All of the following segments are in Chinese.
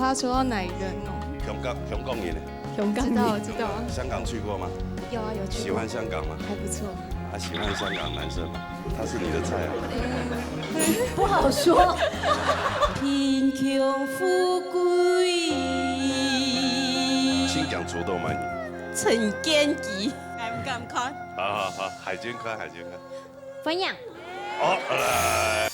他说到哪一任哦？香港人呢？香港我知道。香港去过吗？有啊，有去过。喜欢香港吗？还不错。他喜欢香港男生吗？他是你的菜啊？不好说。贫穷富贵，请讲出动漫语。陈建奇，敢不敢看？好，海军看。分享。好，来。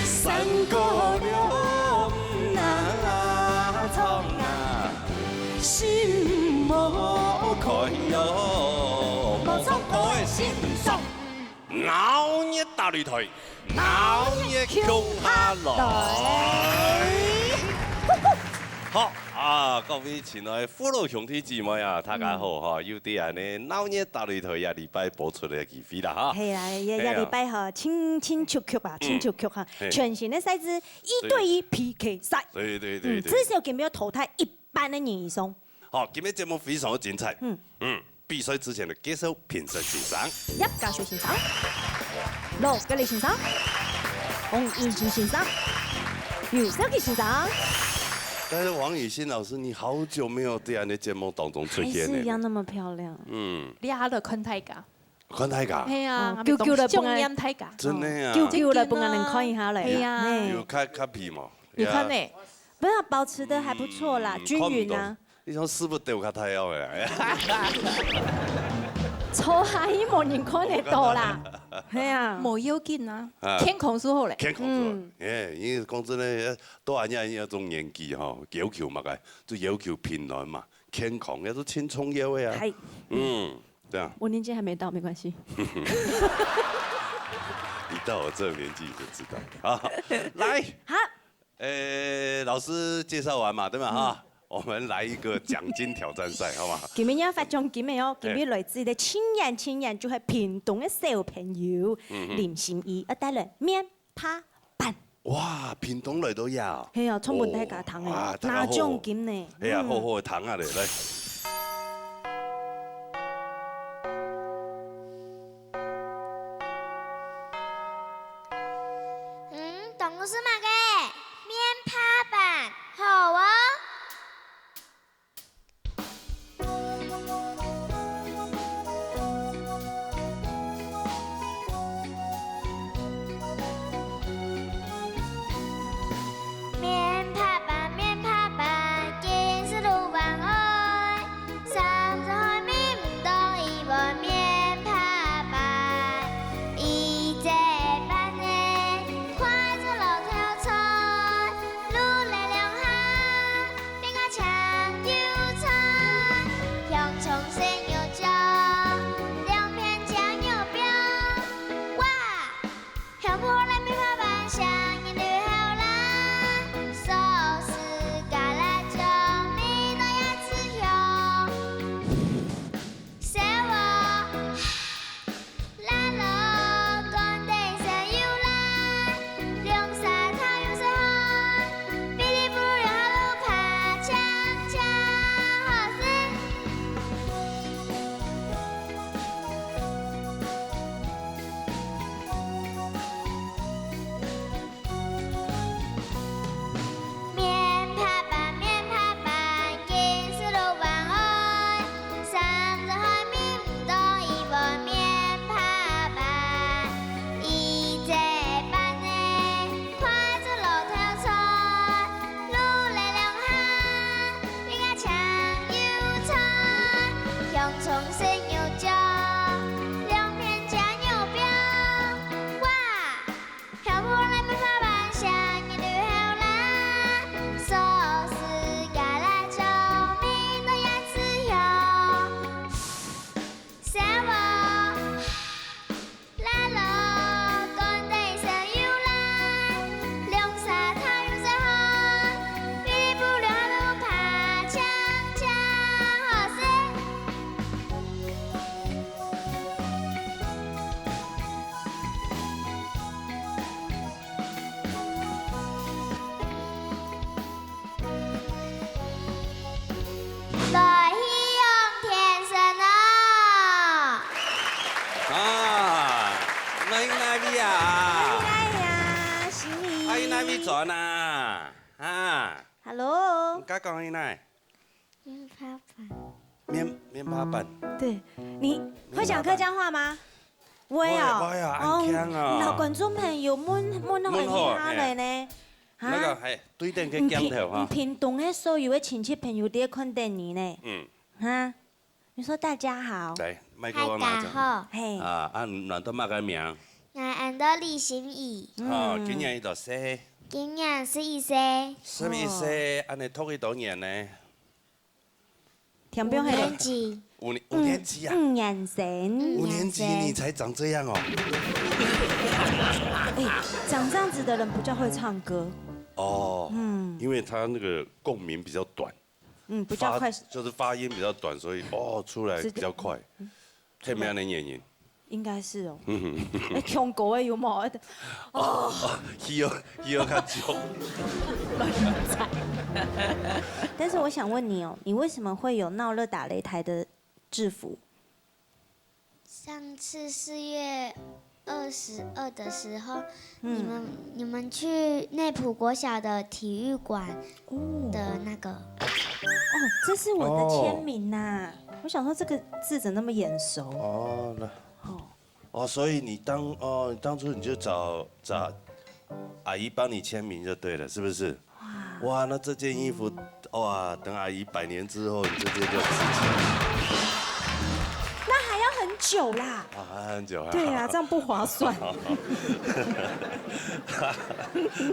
三姑娘哪创啊，心无开哟，无创开的心爽，闹热大擂台，闹热共下来。好啊，各位亲爱的父老兄弟姊妹啊，大家好哈！又伫安尼闹热大擂台呀，礼拜播出的机会啦哈。系啦，一禮拜哈，青球曲啊，青球曲哈，全新的賽制1對1 PK 賽。對。至少今日要淘汰1班的人以上。好，今日節目非常的精彩。比賽之前的介紹評審欣賞。葉家雪先生，羅格利先生，洪燕俊先生，姚小傑先生。但是王宇欣老師，你好久沒有在你節目當中出現還是一樣那麼漂亮。你下了看大家。看大家。係啊，叫了中音大家。真的啊。叫了幫人看一下嚟。係啊。有看皮嘛？有看呢。不要保持得還不錯啦，均勻啊。你想師傅對我太好了。坐下已冇人看得到啦。係啊。冇要緊啊，健康是好嘞。健康是好。因為講真咧，到俺家一種年紀吼，要求嘛個，就要求平安嘛，健康也是輕重要的啊。係。對啊。我年紀還沒到，沒關係。你到我這個年紀就知道。好，來。好。老師介紹完嘛，對嘛哈？我們來一個獎金挑戰賽，好嘛？今日要發獎金嘅哦，今日來自的親人就係屏東嘅小朋友林心怡，帶來棉花棒。哇，屏東來都有。係啊，充滿大家糖嘅，拿獎金呢？哎呀，好好嘅糖啊嚟嚟。董事買嘅棉花棒，好啊。爱咪转啊啊！ Hello，唔敢讲伊奶面趴板，面趴板。对，你会讲客家话吗？会哦，会啊很强哦老观众朋友问好很厉害呢。那个系对电去检讨哈。屏东的所有的亲戚朋友都在看电影呢。嗯，哈，你说大家好，来，麦克大风拿着。家好，嘿，啊，按乱都麦个名。我按到李心怡，哦，今年伊就说，今年11岁， 11岁，安尼读几多年呢？田标5年嘿，级，五年级啊。 5年生， 5年级你才长这样哦。哎，长这样子的人不叫会唱歌，哦，因为他那个共鸣比较短，不叫快，就是发音比较短，所以出来比较快。这咩的原因？应该是哦。哎，强国的有冇？伊要较久。但是我想问你哦，你为什么会有闹热打擂台的制服？上次4月22的时候，你们去内埔国小的体育馆的那个，哦，这是我的签名呐、我想说这个字怎么那么眼熟？哦，那哦，所以你当初你就找阿姨帮你签名就对了，是不是？哇，那这件衣服哇，等阿姨100年之后，你这件就值钱那还要很久啦。啊，还很久啊。对啊，这样不划算。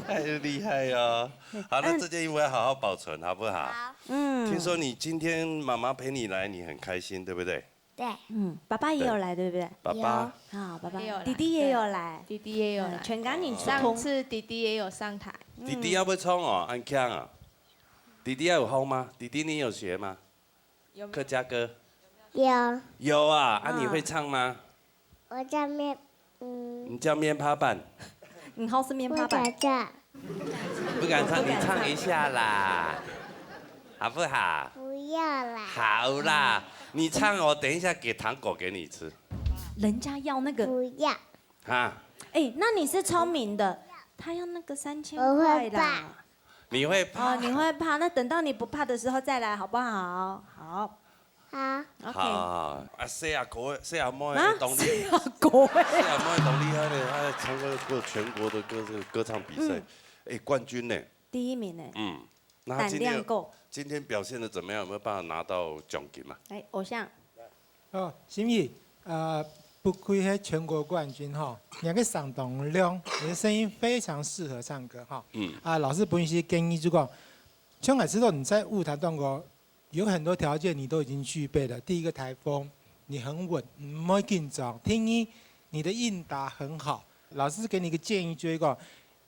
太厉害哟！好，那这件衣服要好好保存，好不好？好，听说你今天妈妈陪你来，你很开心，对不对？对，爸爸也有来，对不对？爸爸，好，爸爸也有来弟弟也有来，弟弟也有来，全港你上次弟弟也有上台，弟弟要不要冲哦？安强啊！弟弟要有轰吗？弟弟你有学吗？客家歌有，有啊，你会唱吗？我叫你叫面趴板，你好是面趴板，这，不敢唱，你唱一下啦，好不好？不要啦，好啦，你唱哦，等一下给糖果给你吃，人家要那个，不要，哈。哎，那你是聪明的，他要那个3000我会块怕啦。你会怕？哦，你会怕，那等到你不怕的时候再来，好不好？好好， ，OK。好啊，细阿哥，细阿妹啊，懂你。是啊，狗哎。谢阿妹懂厉害的，她参加过全国的歌唱比赛，冠军呢。第1名呢，那她胆量够。今天表现的怎么样？有没有办法拿到奖金嘛？哎，偶像，哦，心意，不愧是全国冠军哈，两个嗓动亮，你的声音非常适合唱歌哈。老师本是建议就讲，像我知道你在舞台当中有很多条件你都已经具备了。第一个台风，你很稳，不会紧张。听一，你的应答很好。老师给你一个建议，就是讲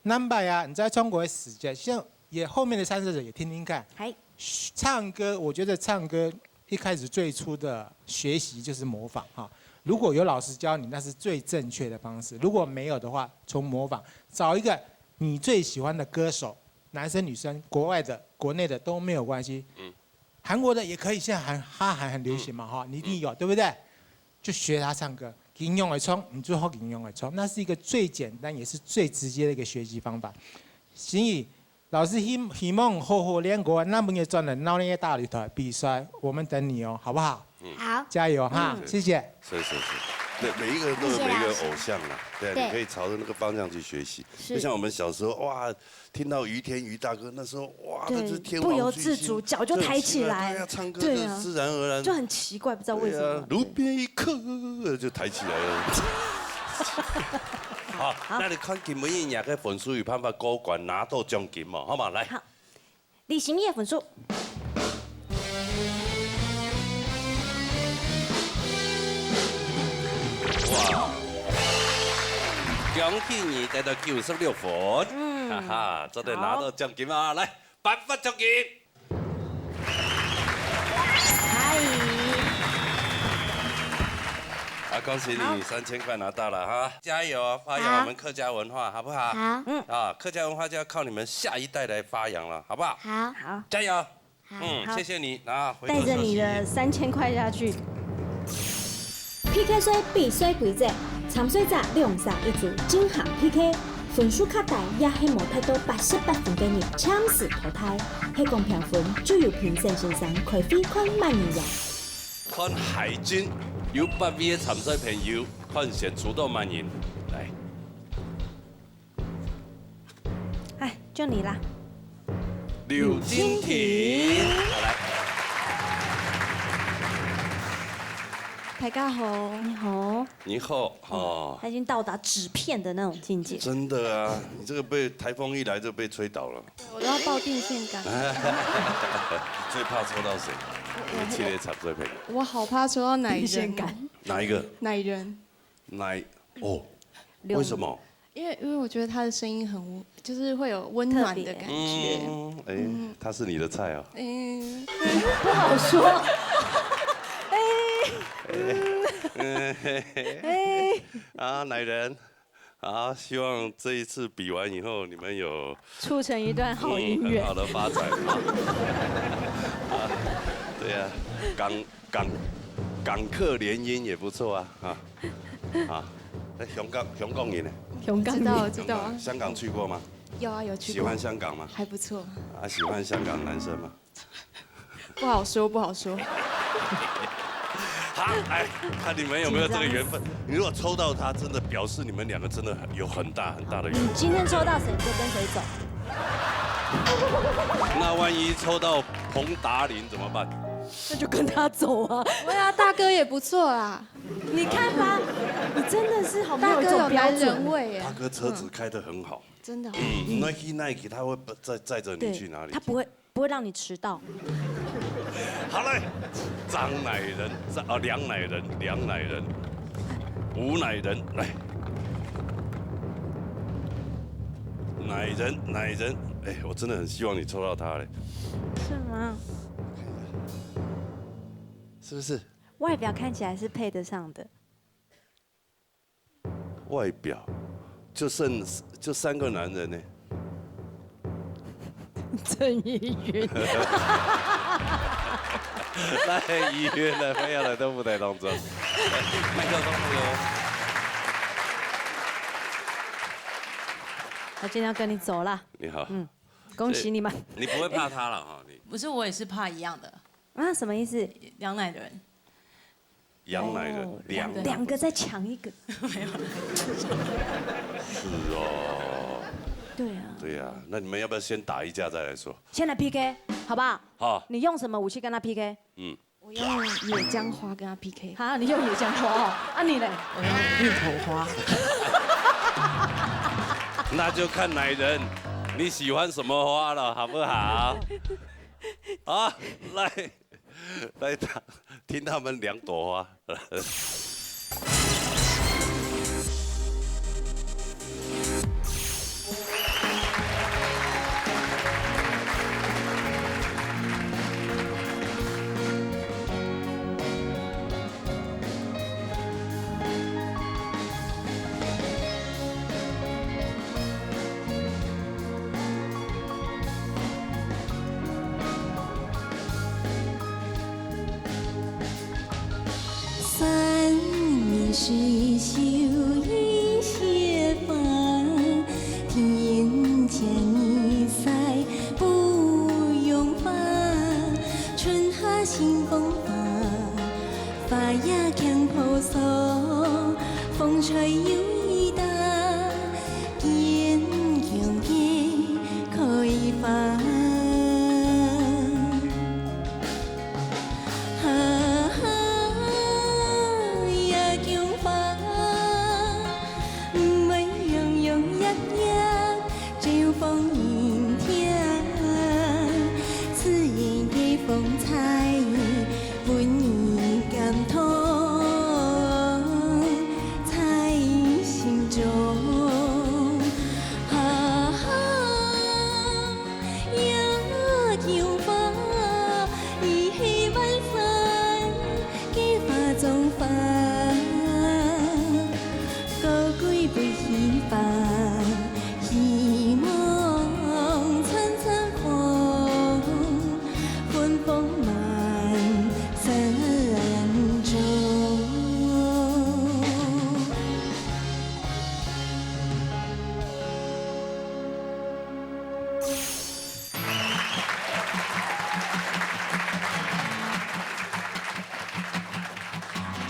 ，number 啊，你在中国的时间，像也后面的参赛者也听听看。嗨，唱歌，我觉得唱歌一开始最初的学习就是模仿哈。如果有老师教你，那是最正确的方式。如果没有的话，从模仿找一个你最喜欢的歌手，男生女生，国外的、国内的都没有关系。韩国的也可以，现在哈韩很流行嘛哈，你一定有，对不对？就学他唱歌，引用而冲，你最后引用而冲，那是一个最简单也是最直接的一个学习方法。心意，老师希望好练过，那么也赚了那些大擂台比赛，我们等你哦，好不好？好，加油哈，谢谢。是，对，每一个人都有每一个偶像啦，对啊，对你可以朝着那个方向去学习。是就像我们小时候，哇，听到于天于大哥那时候，哇，对那是天不由王巨星自主脚就抬起来对啊，唱歌对啊就自然而然，就很奇怪，不知道为什对啊么。路边一刻就抬起来了。好，那你看金文燕也个分数有办法过关拿到奖金嘛？好嘛，来。好，李行业分数，哇！恭喜你得到96分，哈哈，这得拿到奖金啊！来，颁发奖金。嗨，啊，恭喜你3000块拿到了哈！加油啊，发扬我们客家文化，好不好？好，啊，客家文化就要靠你们下一代来发扬了，好不好？好，好，加油！好谢谢你，啊，回头带着休息你的3000块下去。 PK 赛比赛规则：参赛者2-1组竞合 PK，分数较大也係無達到88分嘅人搶死淘汰，係講評分就由評審先生開飛看萬人呀。看海軍有8位嘅參賽朋友，看選出到萬人來。哎，就你啦。劉金婷，好來。大家好，你好，你好，哦，他已經到達紙片的那種境界。真的啊，你這個被颱風一來就被吹倒了。我都要報電線桿。最怕抽到誰？你七列參賽朋友。我好怕抽到奶人。哪一個？奶人。哦，為什麼？因為我覺得他的聲音很，就是會有溫暖的感覺。他是你的菜哦。不好說。奶人，希望這一次比完以後，你們有促成一段好姻緣，很好的發展。對呀，港客聯姻也不錯啊，香港人呢？知道啊。香港去過嗎？有去過。喜歡香港嗎？還不錯。喜歡香港男生嗎？不好說。看你們有沒有這個緣分。你如果抽到他，真的表示你們兩個真的有很大的緣分。你今天抽到誰就跟誰走。那萬一抽到彭達霖怎麼辦？那就跟他走啊。對啊，大哥也不錯啦。你看吧，你真的是好沒有一大哥有男種標準人味大哥車子開得很好。真的。Nike 他會載着你去哪裡？他不會讓你遲到。好嘞，張乃仁，梁乃仁，吳乃仁，來，乃仁，哎，我真的很希望你抽到他嘞。是嗎？是不是？外表看起來是配得上的。外表就3個男人呢。鄭怡雲。來，怡雲來，歡迎來到舞台當中。麥克風嘍。我今天要跟你走了。你好。恭喜你們。你不會怕他了哈？你不是，我也是怕一樣的。啊，什麼意思？兩奶人。楊乃仁，兩個再搶一個。沒有。是哦。對啊。對呀，那你們要不要先打一架再來說？先來 PK，好不好？好。你用什麼武器跟他 PK？我用野薑花跟他 PK。好，你用野薑花哦。啊，你嘞？我用芋頭花。那就看乃仁你喜歡什麼花了，好不好？好，來聽他們2朵花。是秀一些花，天降一塞不用发，春夏新风发，发呀强婆娑，风吹又一打，坚强的开发。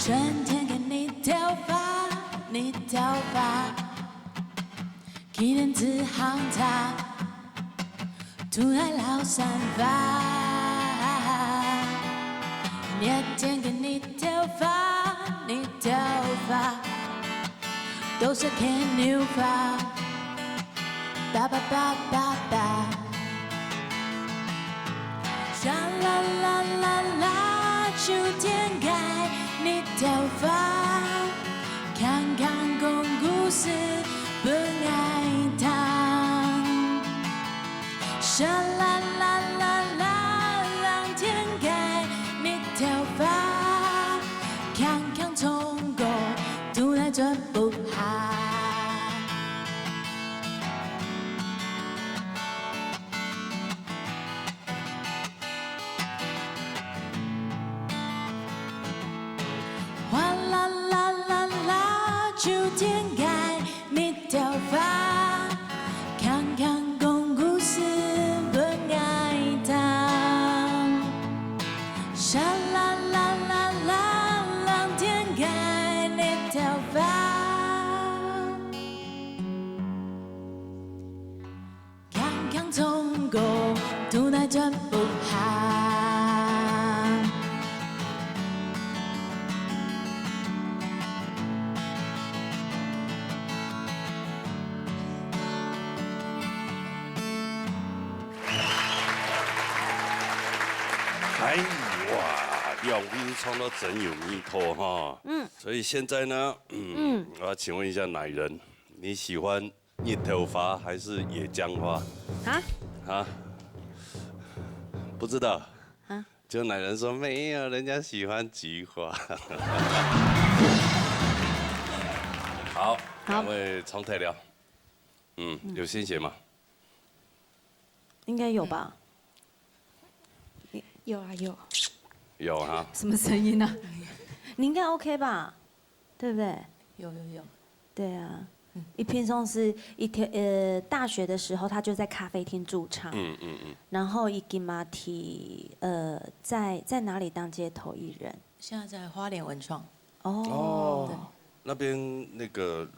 春天给你头发，你头发，去年子行它，突然老散发。年天给你头发，你头发，都是牵牛发，叭叭叭叭叭。沙啦啦啦啦，秋天该你头发，看看公故事不爱烫。沙啦啦啦啦，蓝天该你头发，看看从狗突然转不好。哗啦啦啦啦，秋天该你头发，看看公故事不爱烫。沙啦啦啦啦，蓝天该你头发，看看从狗突然转不好。哎哇，两位唱到真有密头哈。所以现在呢，我要请问一下奶人，你喜欢野头发还是野姜花？啊？不知道。就奶人说没有，人家喜欢菊花。好，两位冲太聊。有新血吗？应该有吧？有啊有。有哈。什么声音呢？你应该 OK 吧？对不对？有。对啊。一平松是大学的时候，他就在咖啡厅驻唱。然后伊金马提在哪里当街头艺人？现在在花莲文创。哦。对。那边那个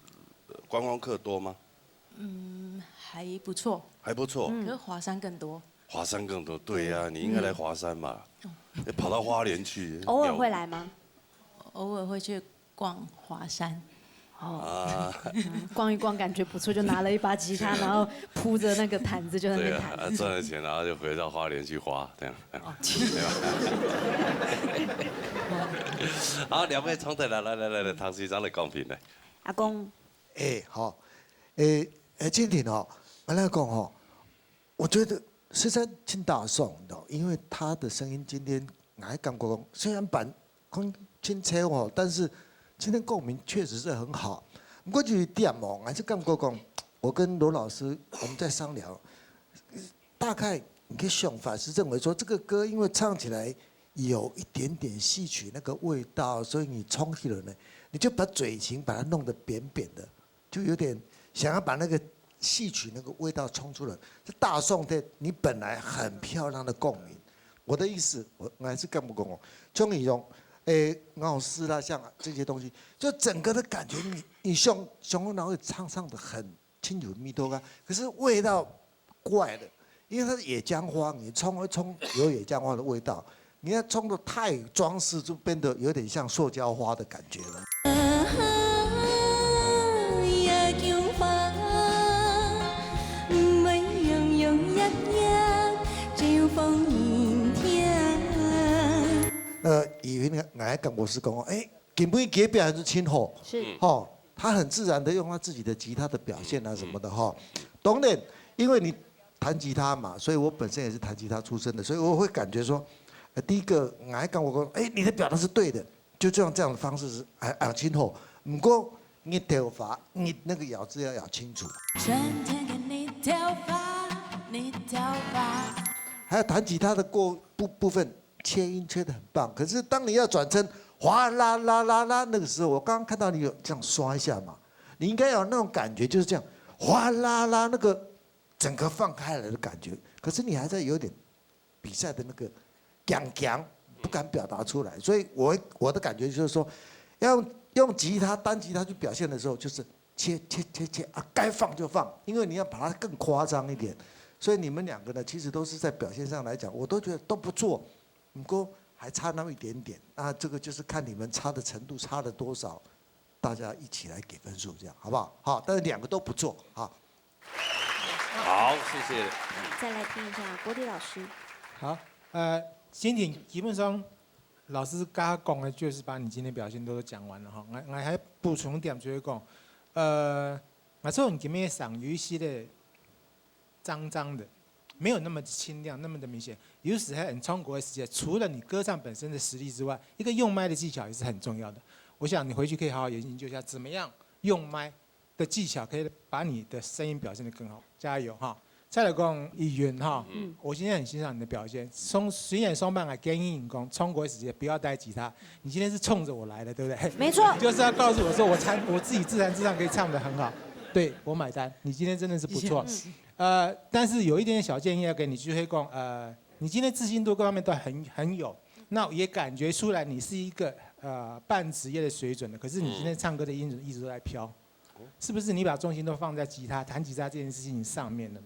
观光客多吗？还不错。还不错。可是华山更多。华山更多，对呀，你应该来华山嘛。跑到花莲去。偶尔会来吗？偶尔会去逛华山。逛一逛感觉不错，就拿了一把吉他，然后铺着那个毯子就在那边弹。赚了钱，然后就回到花莲去花，这样。对吧？好，两位从头来，唐局长来公平来。阿公。好，今天哦，我来讲哦，我觉得实在挺大爽的，因为他的声音今天还感觉虽然版空轻车哦，但是今天共鸣确实是很好。不过就一点哦，还是感觉讲，我跟罗老师我们在商量，大概你可以想法是认为说这个歌因为唱起来有一点点戏曲那个味道，所以你冲起来呢，你就把嘴型把它弄得扁扁的，就有点想要把那个戏曲那个味道冲出来。这大宋的你本来很漂亮的共鸣，我的意思我还是干不讲哦，钟义荣。老师啦，像这些东西，就整个的感觉你熊然后唱的很清楚密度啊，可是味道怪的，因为它是野姜花，你冲有野姜花的味道，你要冲的太装饰，就变得有点像塑胶花的感觉了。野姜花，袂用用一一，照风迎天。以为俺跟我是讲哦，根本给表还是清好，是，他很自然的用他自己的吉他的表现啊什么的当然，因为你弹吉他嘛，所以我本身也是弹吉他出身的，所以我会感觉说，第一个俺跟我讲，你的表达是对的，就这样的方式是清好，不过你头发，你那个咬字要咬清楚。春天给你头发，你头发。还有弹吉他的部分。切音切得很棒，可是当你要转成哗啦啦啦啦那个时候，我刚刚看到你有这样刷一下嘛，你应该有那种感觉，就是这样哗啦啦那个整个放开来的感觉，可是你还在有点比赛的那个讲不敢表达出来，所以我的感觉就是说，要用吉他单吉他去表现的时候，就是切啊，该放就放，因为你要把它更夸张一点。所以你们两个呢，其实都是在表现上来讲，我都觉得都不错，不过还差那么一点点。那这个就是看你们差的程度差了多少，大家一起来给分数，这样好不好？好，但是两个都不错，好。好，谢谢。再来听一下国立老师。好，今天基本上老师刚刚讲的就是把你今天表现都讲完了哈。我还补充一点就是讲，我说你今天嗓有一些的脏脏的，没有那么清亮，那么的明显。有时候很中国的时间，除了你歌唱本身的实力之外，一个用麦的技巧也是很重要的。我想你回去可以好好研究一下，怎么样用麦的技巧可以把你的声音表现得更好。加油哈！再来讲议员哈，我今天很欣赏你的表现。虽然双棒还建议你讲中国时间不要带吉他，你今天是冲着我来的，对不对？没错，就是要告诉我说我自己自弹自唱可以唱得很好，对我买单。你今天真的是不错。但是有一点点小建议要给你，就是讲你今天自信度各方面都很有，那也感觉出来你是一个半职业的水准的，可是你今天唱歌的音准一直都在飘，是不是？你把重心都放在弹吉他这件事情上面了，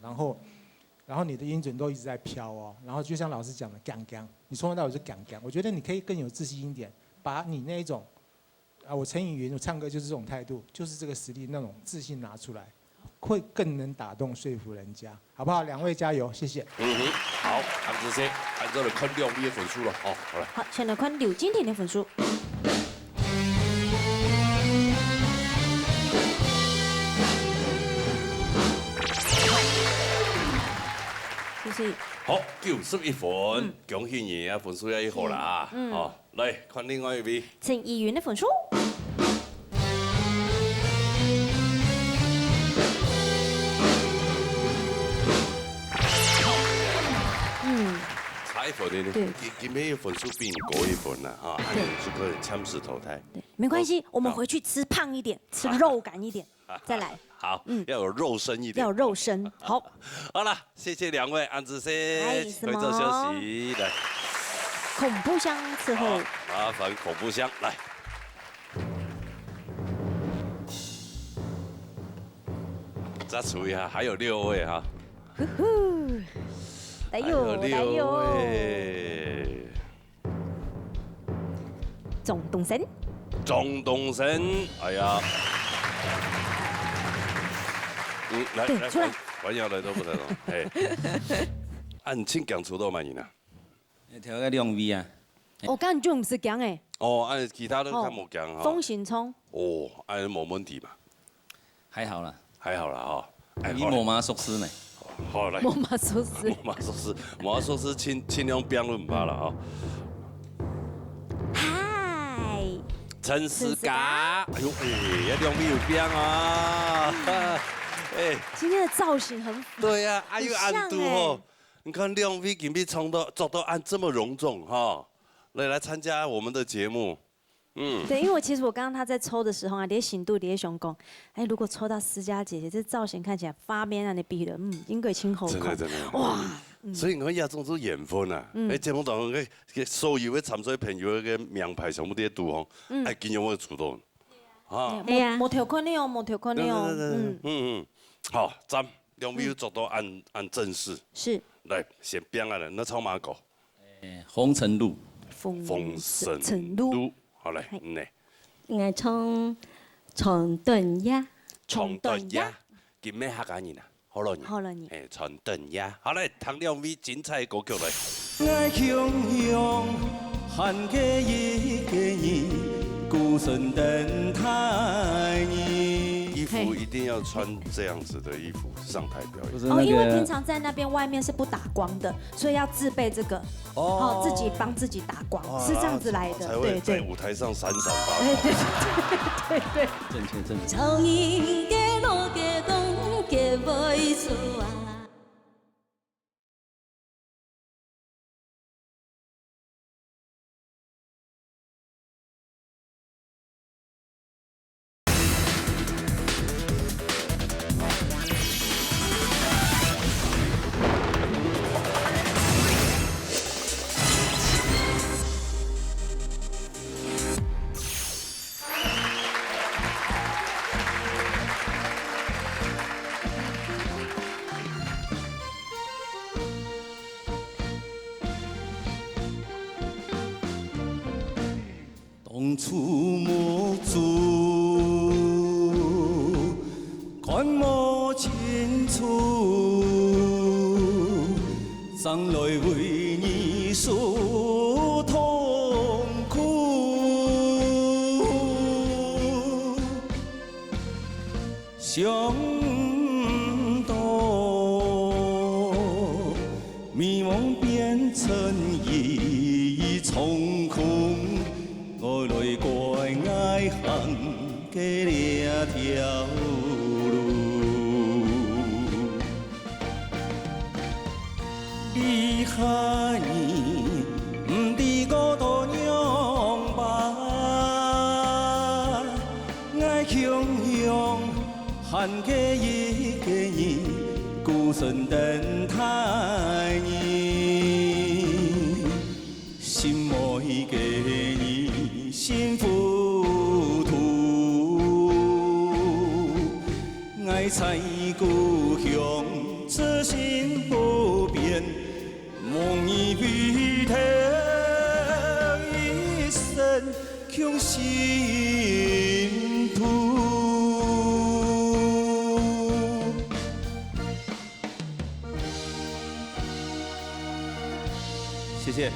然后你的音准都一直在飘哦，然后就像老师讲的刚刚，你从头到尾是刚刚，我觉得你可以更有自信一点，把你那一种我陈以云我唱歌就是这种态度，就是这个实力那种自信拿出来。会更能打动说服人家，好不好？两位加油，谢谢。好，按这些按照了看6位的分数了，好了。好，现在看刘金婷的分数。谢谢。好，91分，恭喜你啊，分数要1号了啊。好，来看另外一位。陈以云的分数。差1分的呢，今天分数比你高1分了啊，按这个枪死投胎。对，没关系，我们回去吃胖一点，吃肉感一点，再来。好，要有肉身一点。要有肉身。好，好了，谢谢2位，安子先回座休息来。恐怖箱伺候。麻烦恐怖箱来。再数一下，还有6位哈。来哟，钟东升，钟东升，哎呀，来，出来，玩摇来都不得了，哎，按请讲出多满意呢？调个2位啊。我刚刚就不是讲诶。哦，按其他都看冇讲哈。风行冲。哦，按冇问题嘛。还好啦，还好啦哈。你莫马寿司呢？好来。莫马寿司。莫马寿司尽量变都唔怕啦哈。嗨。陈思嘉，哎呦，要2位有变啊！哎，今天的造型很对呀，还有暗度哦。你看2位今天做到按这么隆重哈，来参加我们的节目。对，因为其实我刚刚他在抽的时候啊，连醒度连熊公，哎，如果抽到思佳姐姐，这造型看起来发面让你比的，应该清后口。真的。哇！所以我亚种都缘分啊！哎，节目当中个所有的参赛朋友个名牌全部都在赌哦，哎，今日我出动。啊，冇条款的哦，冇条款的哦。好，咱2位做到按正式。是。来，先编啊人，那唱马狗。红尘路。风尘路。好嘞，我唱长凳呀，长凳呀，今咩客家人啊？好了你，哎，长凳呀，好嘞，听2位精彩歌曲来。我雄雄汉家一个人，孤身等待你。衣服一定要穿这样子的衣服上台表演。哦，因为平常在那边外面是不打光的，所以要自备这个。哦，自己帮自己打光，是这样子来的。才会在舞台上闪闪发光。对。正确。唱一个路个东个袂输啊。触目珠，观摩清楚，将来为你诉痛苦，想到迷惘变成一重空，我来怪爱恨给两条路。你害你，不知我多样吧？爱汹涌，喊给一个人，孤身等待你，心每个人幸福图，爱在故乡，此心不变。梦已回头，一生穷心途。谢谢。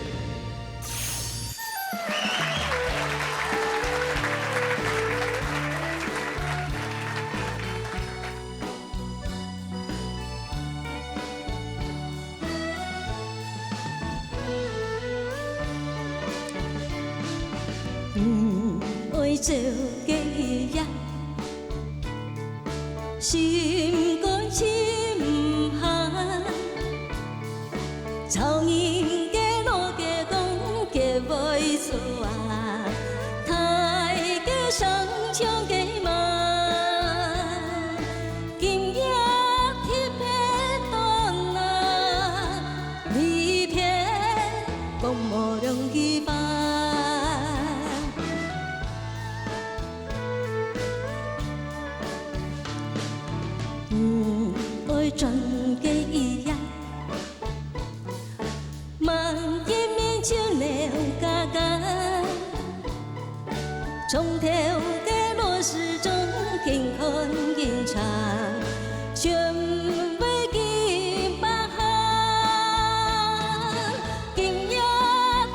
爱做假呀，心肝心唔下，草原嘅路嘅讲嘅袂错啊，太嘅上唱嘅嘛，今夜天边端啊，离别共无容易吧。爱转嘅呀，望见面像了嘎嘎，从头嘅落时钟轻看吟唱，全袂见白行，今夜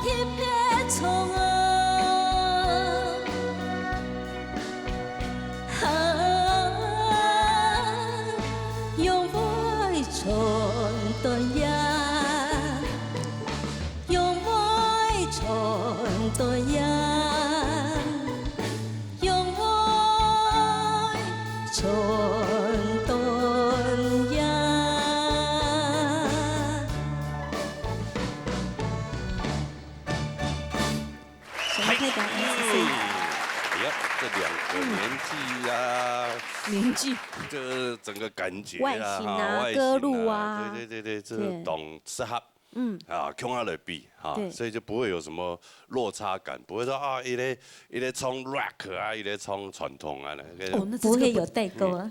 天边窗啊。春断呀，用爱春断呀，用爱春断呀。谁会表演？哎呀，这两个年纪啊，年纪，这整个感觉外啊，形啊外歌路啊对，这对懂适合。啊，穷下来比对所以就不会有什么落差感，不会说啊，一个唱 rock 啊，一个唱传统啊，那个。那不会有代沟啊。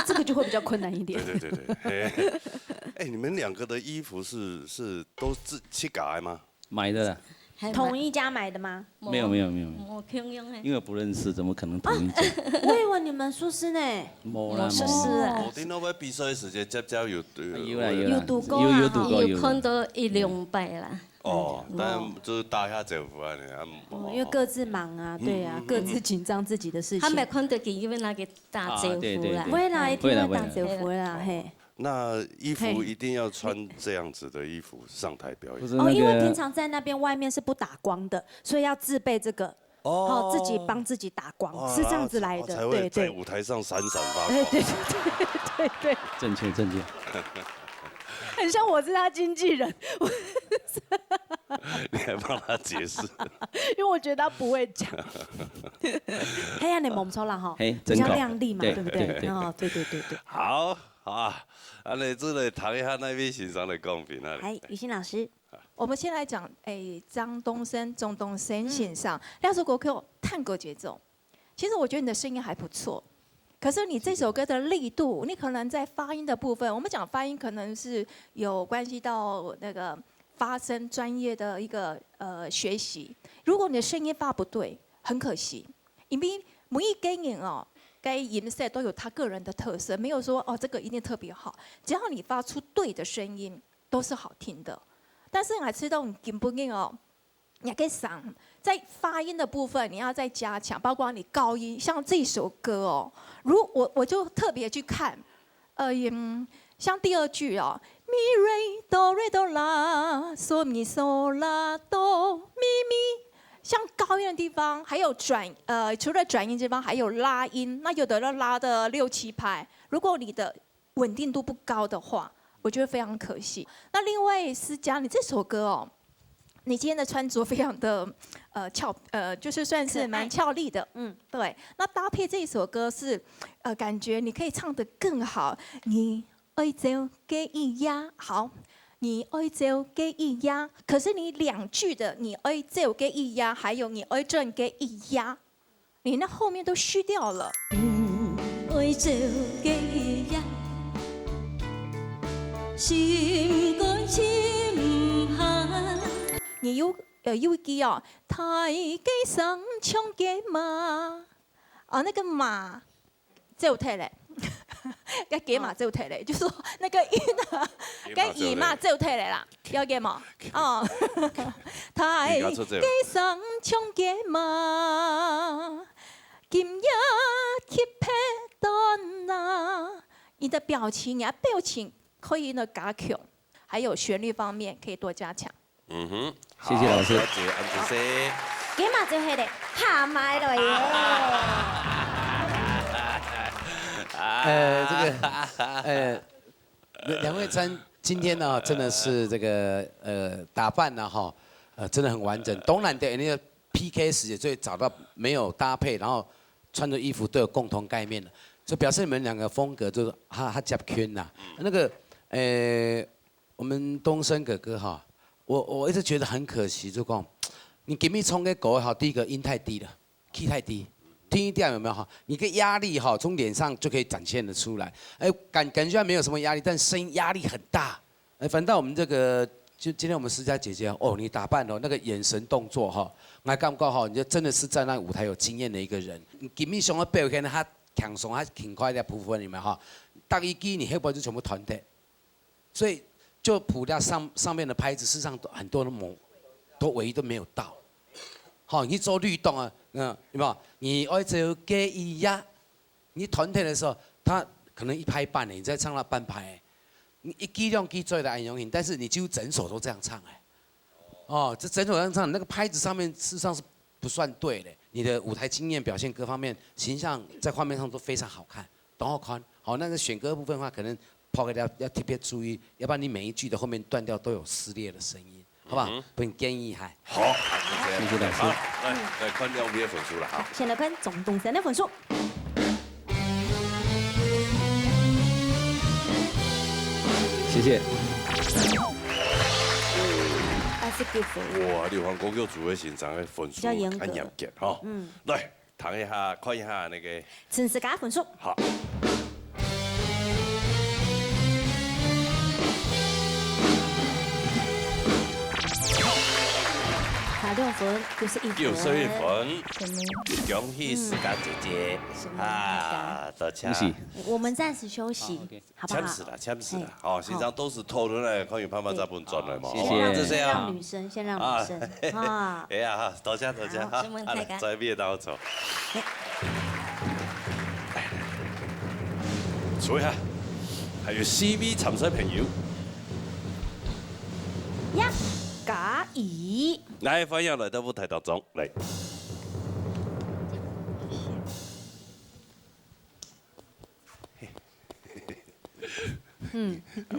这个就会比较困难一点。对。哎，你们两个的衣服是都自己改吗？买的啦。同一家买的吗？没有，因为不认识，怎么可能同一家？我以为你们宿舍呢。没啦，宿舍啊。我听到要比赛时间接有有度过啊，有看到一两摆啦。但就是大下走服啊，因为各自忙啊，对啊，各自紧张自己的事情。他没看到因为那个大制服啦，未来一定会大制服啦，嘿。那衣服一定要穿这样子的衣服上台表演哦，因为平常在那边外面是不不打光的，所以要自备这个。哦，自己帮自己打光，是这样子来的，才会在舞台上闪闪发光。对，正确。很像我是他经纪人，你还帮他解释？因为我觉得他不会讲。黑暗的蒙抽了哈，比较亮丽嘛，对不对？哦，对。好啊，你这里谈一下那边欣赏的贡品那里。哎，雨欣老师。我们先来讲，张东升、钟东升欣赏两首歌曲探戈节奏。其实我觉得你的声音还不错，可是你这首歌的力度，你可能在发音的部分，我们讲发音可能是有关系到那个发声专业的一个学习。如果你的声音发不对，很可惜，因为每一个人哦，该音色都有他个人的特色，没有说哦这个一定特别好，只要你发出对的声音，都是好听的。但是我知道你根本哦，你可以想在发音的部分，你要再加强，包括你高音，像这首歌哦，我就特别去看，像第2句哦。咪瑞哆瑞哆啦，嗦咪嗦啦哆咪咪，像高音的地方，还有除了转音地方，还有拉音，那有的要拉的6、7拍。如果你的稳定度不高的话，我觉得非常可惜。那另外思佳，你这首歌哦，你今天的穿着非常的就是算是蛮俏丽的，对。那搭配这首歌是，感觉你可以唱得更好，你。爱走给一呀，好，你爱走给一呀。可是你2句的你爱走给一呀，还有你爱转给一呀，你那后面都虚掉了。爱走给一呀，心肝心寒。你有一句哦，太给上唱给马，那个马走退嘞。该给马走退嘞，就说那个音啊，该以马走退嘞啦，要给嘛？哦，太给上唱给马，今夜去拍单呐。你的表情可以呢加强，还有旋律方面可以多加强。谢谢老师。多谢安主席。给马走退嘞，下麦了耶。两位今天呢，真的是这个打扮呢哈，真的很完整。当然的，那个 PK 时也最找到没有搭配，然后穿着衣服都有共同概念的，就表示你们2个风格就是哈夹圈呐。那个我们东升哥哥哈，我一直觉得很可惜，就讲你给你冲给狗好，第一个音太低了 ，key 太低。听一调有没有哈？你个压力哈，从脸上就可以展现得出来。感觉没有什么压力，但声音压力很大。反倒我们这个，就今天我们思佳姐姐哦，你打扮哦，那个眼神动作哈，我感觉哈，你就真的是在那舞台有经验的一个人。你给你上个表现他强松，他轻快的部分里面哈，大一季你黑白就全部团队，所以就谱掉上面的拍子，事实上很多的都唯一都没有到。好，你做律动啊，有没有？你爱走给一呀，你团体的时候，他可能1拍半你再唱到半拍，你一记两记最的安容易，但是你几乎整首都这样唱哦，这整首这样唱，那个拍子上面事实上是不算对的。你的舞台经验、表现各方面、形象在画面上都非常好看，懂好看。好，那个选歌部分的话，可能抛给大家要特别注意，要不然你每一句的后面断掉都有撕裂的声音。好不好？本建议还好，谢谢老师。来看2位的分数了哈。先来看总东升的分数。谢谢。29分。哇，刘皇国有组的欣赏的分数很严格哈。来，谈一下，看一下那个陈思佳分数。好。6分，91分。恭喜思佳姐姐啊！多谢。我们暂时休息，好不好？签字了。哦，现场都是偷人来，看有办法再分转来嘛。谢谢。先让女生，先让女生。啊。哎呀，多谢哈。再别到走。所以啊，还有 CV 参赛朋友。呀。假意，来，欢迎来到舞台当中来。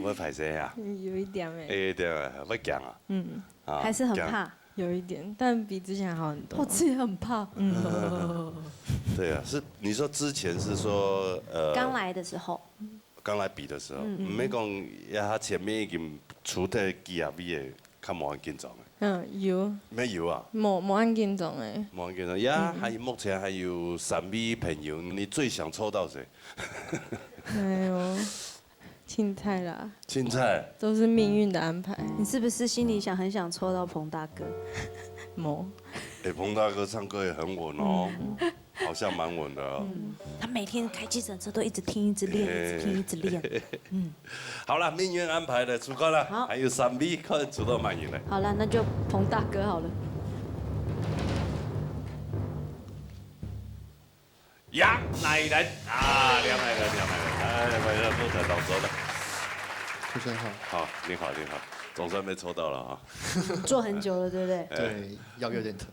会拍摄啊？有一点哎。有一点啊，会讲啊。还是很怕。有一点，但比之前好很多。我自己很怕。对啊，是你说之前是说刚来的时候。刚来比的时候，唔免讲，呀，前面已經處得幾啊位嘅，較冇咁緊張嘅。有。咩有啊？冇咁緊張誒。冇咁緊張，呀，目前還有3位朋友，你最想抽到誰？哎呦，青菜啦。青菜。都是命運的安排。你是不是心裡很想抽到彭大哥？没。彭大哥唱歌也很稳哦，好像蛮稳的哦。他每天开计程车都一直听，一直练，一直听，一直练。好了，命运安排的出关了，好还有3B，快出到满盈了。好了，那就彭大哥好了。杨乃仁啊，梁乃仁，哎，快乐不得到手了。主持人好。好，你好，总算被抽到了啊。做很久了，对不对？对，腰有点疼。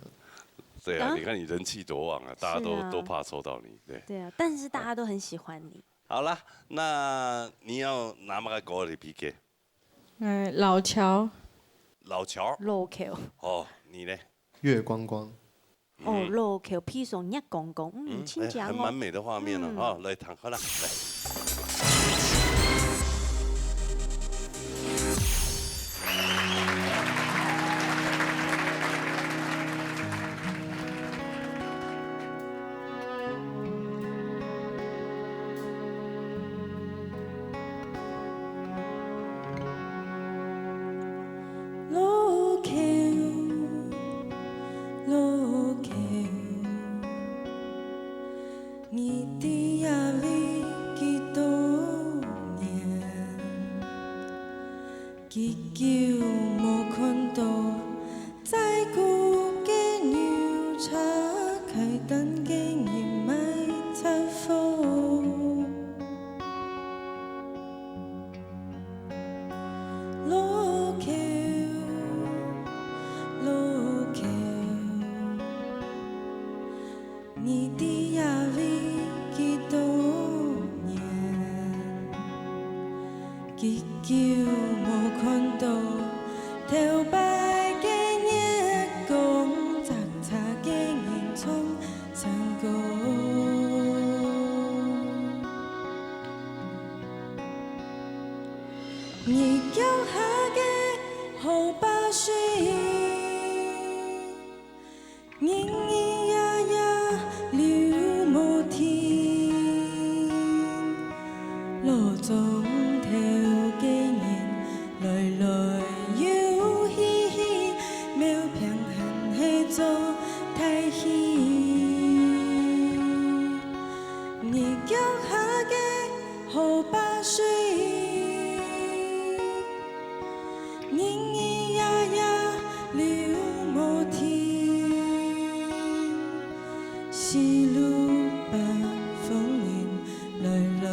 对啊，你看你人气多旺啊，大家都怕抽到你，对。对啊，但是大家都很喜欢你。好了，那你要拿哪个歌来 PK？ 老乔。老乔。Local。哦，你呢？月光光。哦，Local 披上一公公，亲家很完美的画面了啊！来，躺好了，来。你的压力几多年，祈求无看到，再顾嘅牛叉开单嘅你买财富，路口路口，你的压力。几多年，祈求无看到，头摆嘅月光，杂杂嘅烟囱成功。你脚下嘅好把水，咿咿呀呀流无停。路中头嘅人來來又去去，渺平衡去做太戲。你腳下嘅好把水，咿咿呀呀流無停，是路北風雲來來。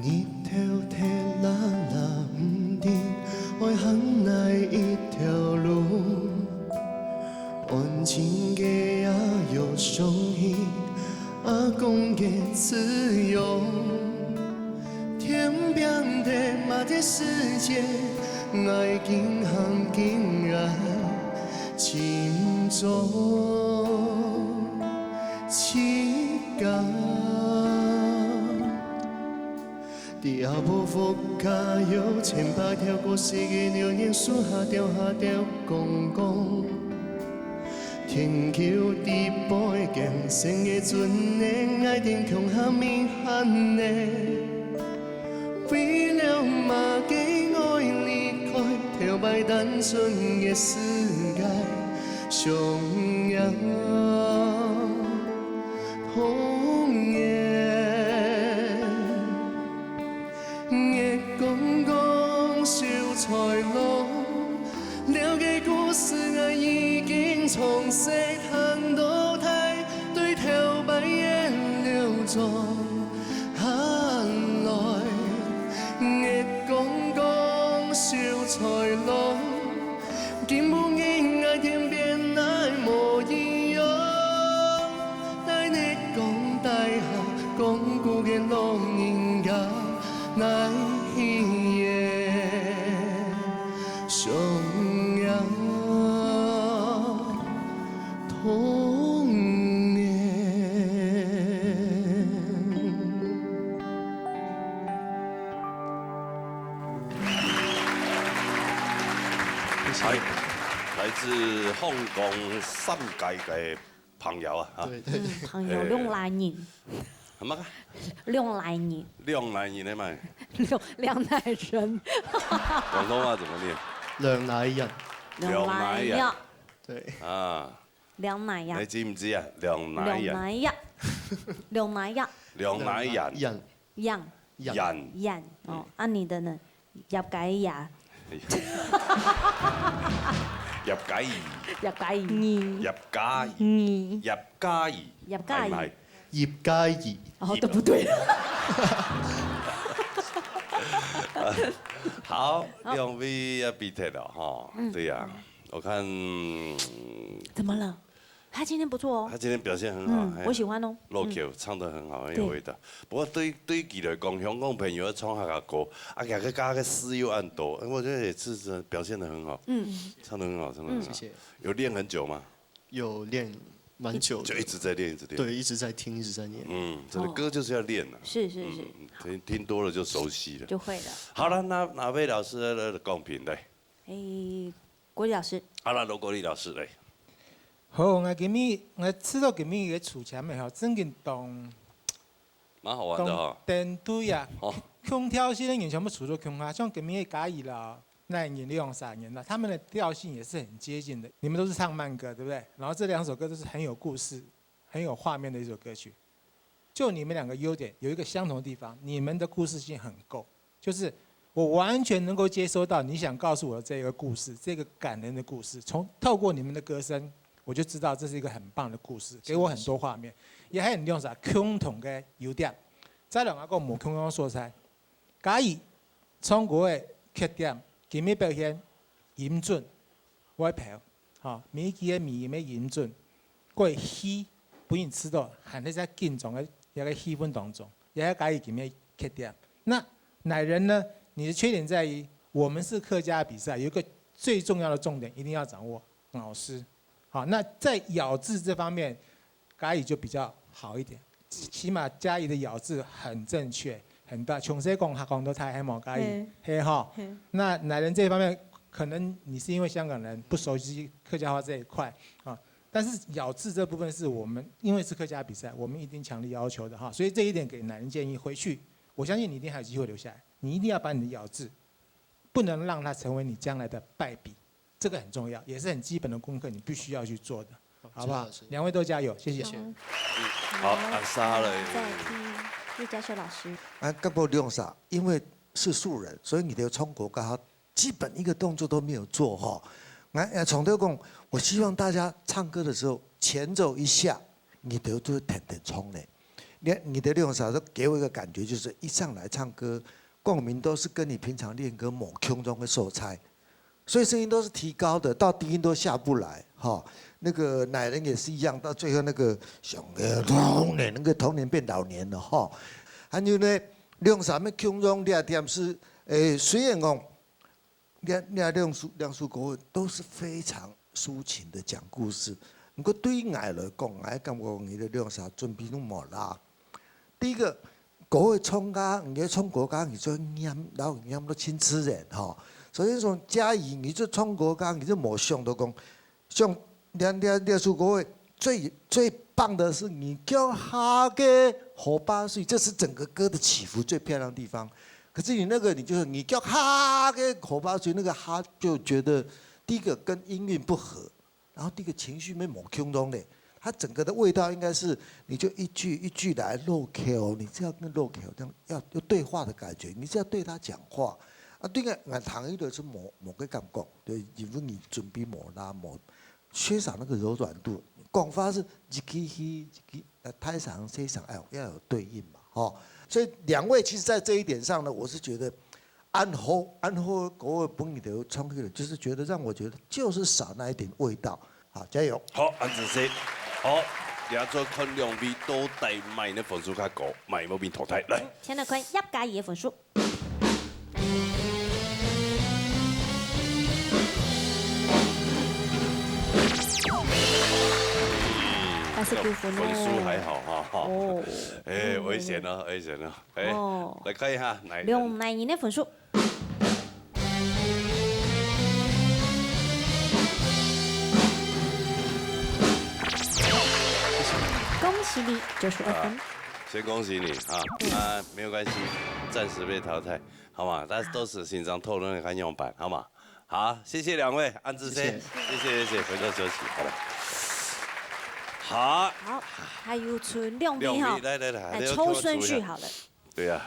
日頭睇啦啦唔定，愛行哪一條路？安靜嘅也有聲音，阿公嘅自由。天邊的馬的世界，愛經行竟然輕重情感。第二部福卡有1800條過世嘅流年，數下掉公公。天橋地背健成嘅尊嘅愛定強下面喊呢，為了馬嘅愛離開，跳擺單純嘅世界，上揚紅顏。月公公燒菜爐，了解故事我已經從細看到大，對頭白眼流来自香港新界嘅朋友啊，朋友兩奶人，係乜啊？兩奶人，兩奶人啊嘛，兩奶人，廣東話怎麼念？兩奶人，兩奶人，對，啊，兩奶人，你知唔知啊？兩奶人，兩奶人，兩奶人，人，哦，啊你的呢？入雞呀？入解兒，入雞兒，入家兒，入家兒，入家兒，係咪？葉嘉儀，哦，都不對。好，兩位要比賽了哈，對呀，我看怎麼了？他今天不錯哦。他今天表現很好，我喜歡哦。羅橋唱得很好，很有味道。不過對佢來講，香港朋友要唱下個歌，啊，佢個加個詩又按多，我覺得也是表現得很好。唱得很好，唱得很好。謝謝。有練很久嗎？有練蠻久，就一直在練，一直練。對，一直在聽，一直在練。真的歌就是要練啊。是。聽多了就熟悉了。就會了。好了，那哪位老師的貢品來？國立老師。好了，羅國立老師來。好，我知道今日嘅厝前面吼，真緊動，蠻好玩的哈。電隊啊，空調性的人全部除咗空啊，像今日嘉義啦、那年、利用3年啦，他們的調性也是很接近的。你們都是唱慢歌，對不對？然後這2首歌都是很有故事、很有畫面的一首歌曲。就你們2個優點有一個相同的地方，你們的故事性很夠，就是我完全能夠接收到你想告訴我的這個故事，這個感人的故事，透過你們的歌聲。我就知道這是一個很棒的故事，給我很多畫面，也係用啥共同嘅優點。再兩個冇共同素材，嘉義唱歌嘅缺點，今日表現嚴峻，我評，嚇，每期嘅面咩嚴峻，個戲本人知道，係你在緊張嘅一個氣氛當中，也係嘉義今日缺點。那乃人呢？你的缺點在於，我們是客家比賽，有一個最重要的重點一定要掌握，老師。好，那在咬字這方面，嘉義就比較好一點，起碼嘉義的咬字很正確，很大。從細講客講都太黑毛嘉義，黑哈。那乃人這一方面，可能你是因為香港人不熟悉客家話這一塊啊，但是咬字這部分是我們因為是客家比賽，我們一定強力要求的哈，所以這一點給乃人建議回去，我相信你一定還有機會留下來，你一定要把你的咬字，不能讓它成為你將來的敗筆。這個很重要，也是很基本的功課，你必須要去做的，好不好？2位都加油，謝謝。好，阿沙嘞。再聽葉嘉修老師。剛剛用啥？因為是素人，所以你的衝國歌基本一個動作都沒有做哈。從頭講，我希望大家唱歌的時候前奏一下，你的就會騰衝嘞。你的用啥都給我一個感覺，就是一上來唱歌，共鳴都是跟你平常練歌某空中的素材。所以聲音都是提高的，到低音都下不來，哈。那個乃人也是一樣，到最後那個那個童年變老年了，哈。還有呢，用什麼腔中兩點是，雖然講兩首歌都是非常抒情的講故事，不過對於我來講，我感覺你的兩首準備都冇啦。第一個，嗰個唱歌，你唱國歌，你就念，然後念到青詞人，哈。所以說嘉義，你就唱國歌，你就冇想到講，像兩首歌最棒的是你叫哈嘅河巴水，這是整個歌的起伏最漂亮的地方。可是你那個，你叫哈嘅河巴水，那個哈就覺得第一個跟音韻不合，然後第一個情緒沒冇空中的，它整個的味道應該是你就一句一句來落口，你是要跟落口這樣要對話的感覺，你是要對他講話。啊，對個我談一個是冇個感覺，對，因為你準備冇啦冇，缺少那個柔軟度。廣發是一句太長太長，要有對應嘛，哦。所以2位其實在這一點上呢，我是覺得安好嗰個本地的唱歌，就是覺得讓我覺得就是少那一點味道。好，加油！好，安子先，好，而家再看2位到底賣嘅分數較高，賣冇變淘汰嚟。請嚟看葉嘉儀嘅分數。分數還好哈，危險了，危險了，來看一下乃人的分數。犀利，92分。先恭喜你啊！没有关系，暂时被淘汰，好吗？但是都是欣赏讨论的看样板，好吗？好，谢谢两位，安志先，谢谢，回头休息，好了。好，还有存亮笔哈，来抽顺序好了。对呀，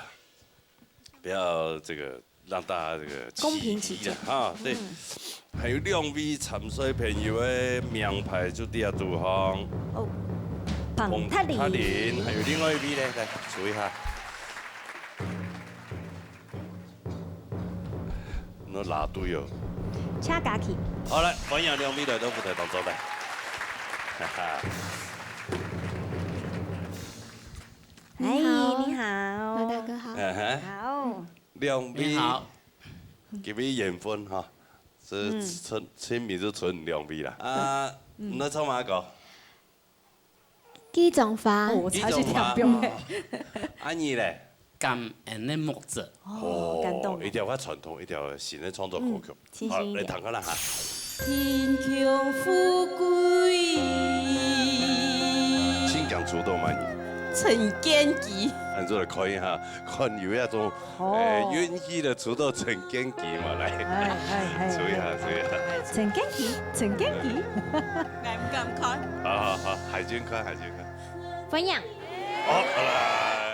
不要这个让大家这个公平起见啊，对。还有2位参赛朋友的名牌就第二度方哦，彭泰林，还有另外一位呢，来数一下。那哪队哦？恰嘎起。好来，欢迎2位来到舞台当中来。哈哈。哎，你好，罗大哥好。好。 2位好，给你缘分哈，是签名就存2位啦。啊，那唱哪个？基种花。我差去跳表诶。安妮嘞？感恩的木子。哦，感动。一条较传统，一条新的创作歌曲。好，来弹看啦哈。天强富贵，请讲出动满意。 陈建奇，按照来看一下，看有那种愿意的出到陈建奇嘛来，注意下。陈建奇，敢唔敢看？好，海军看。分享。好，来。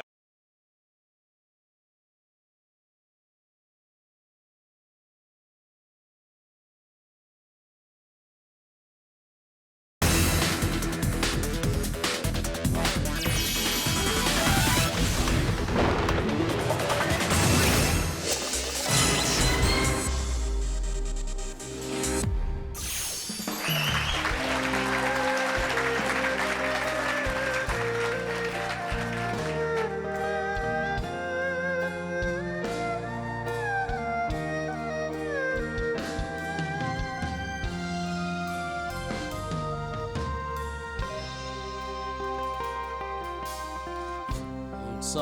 送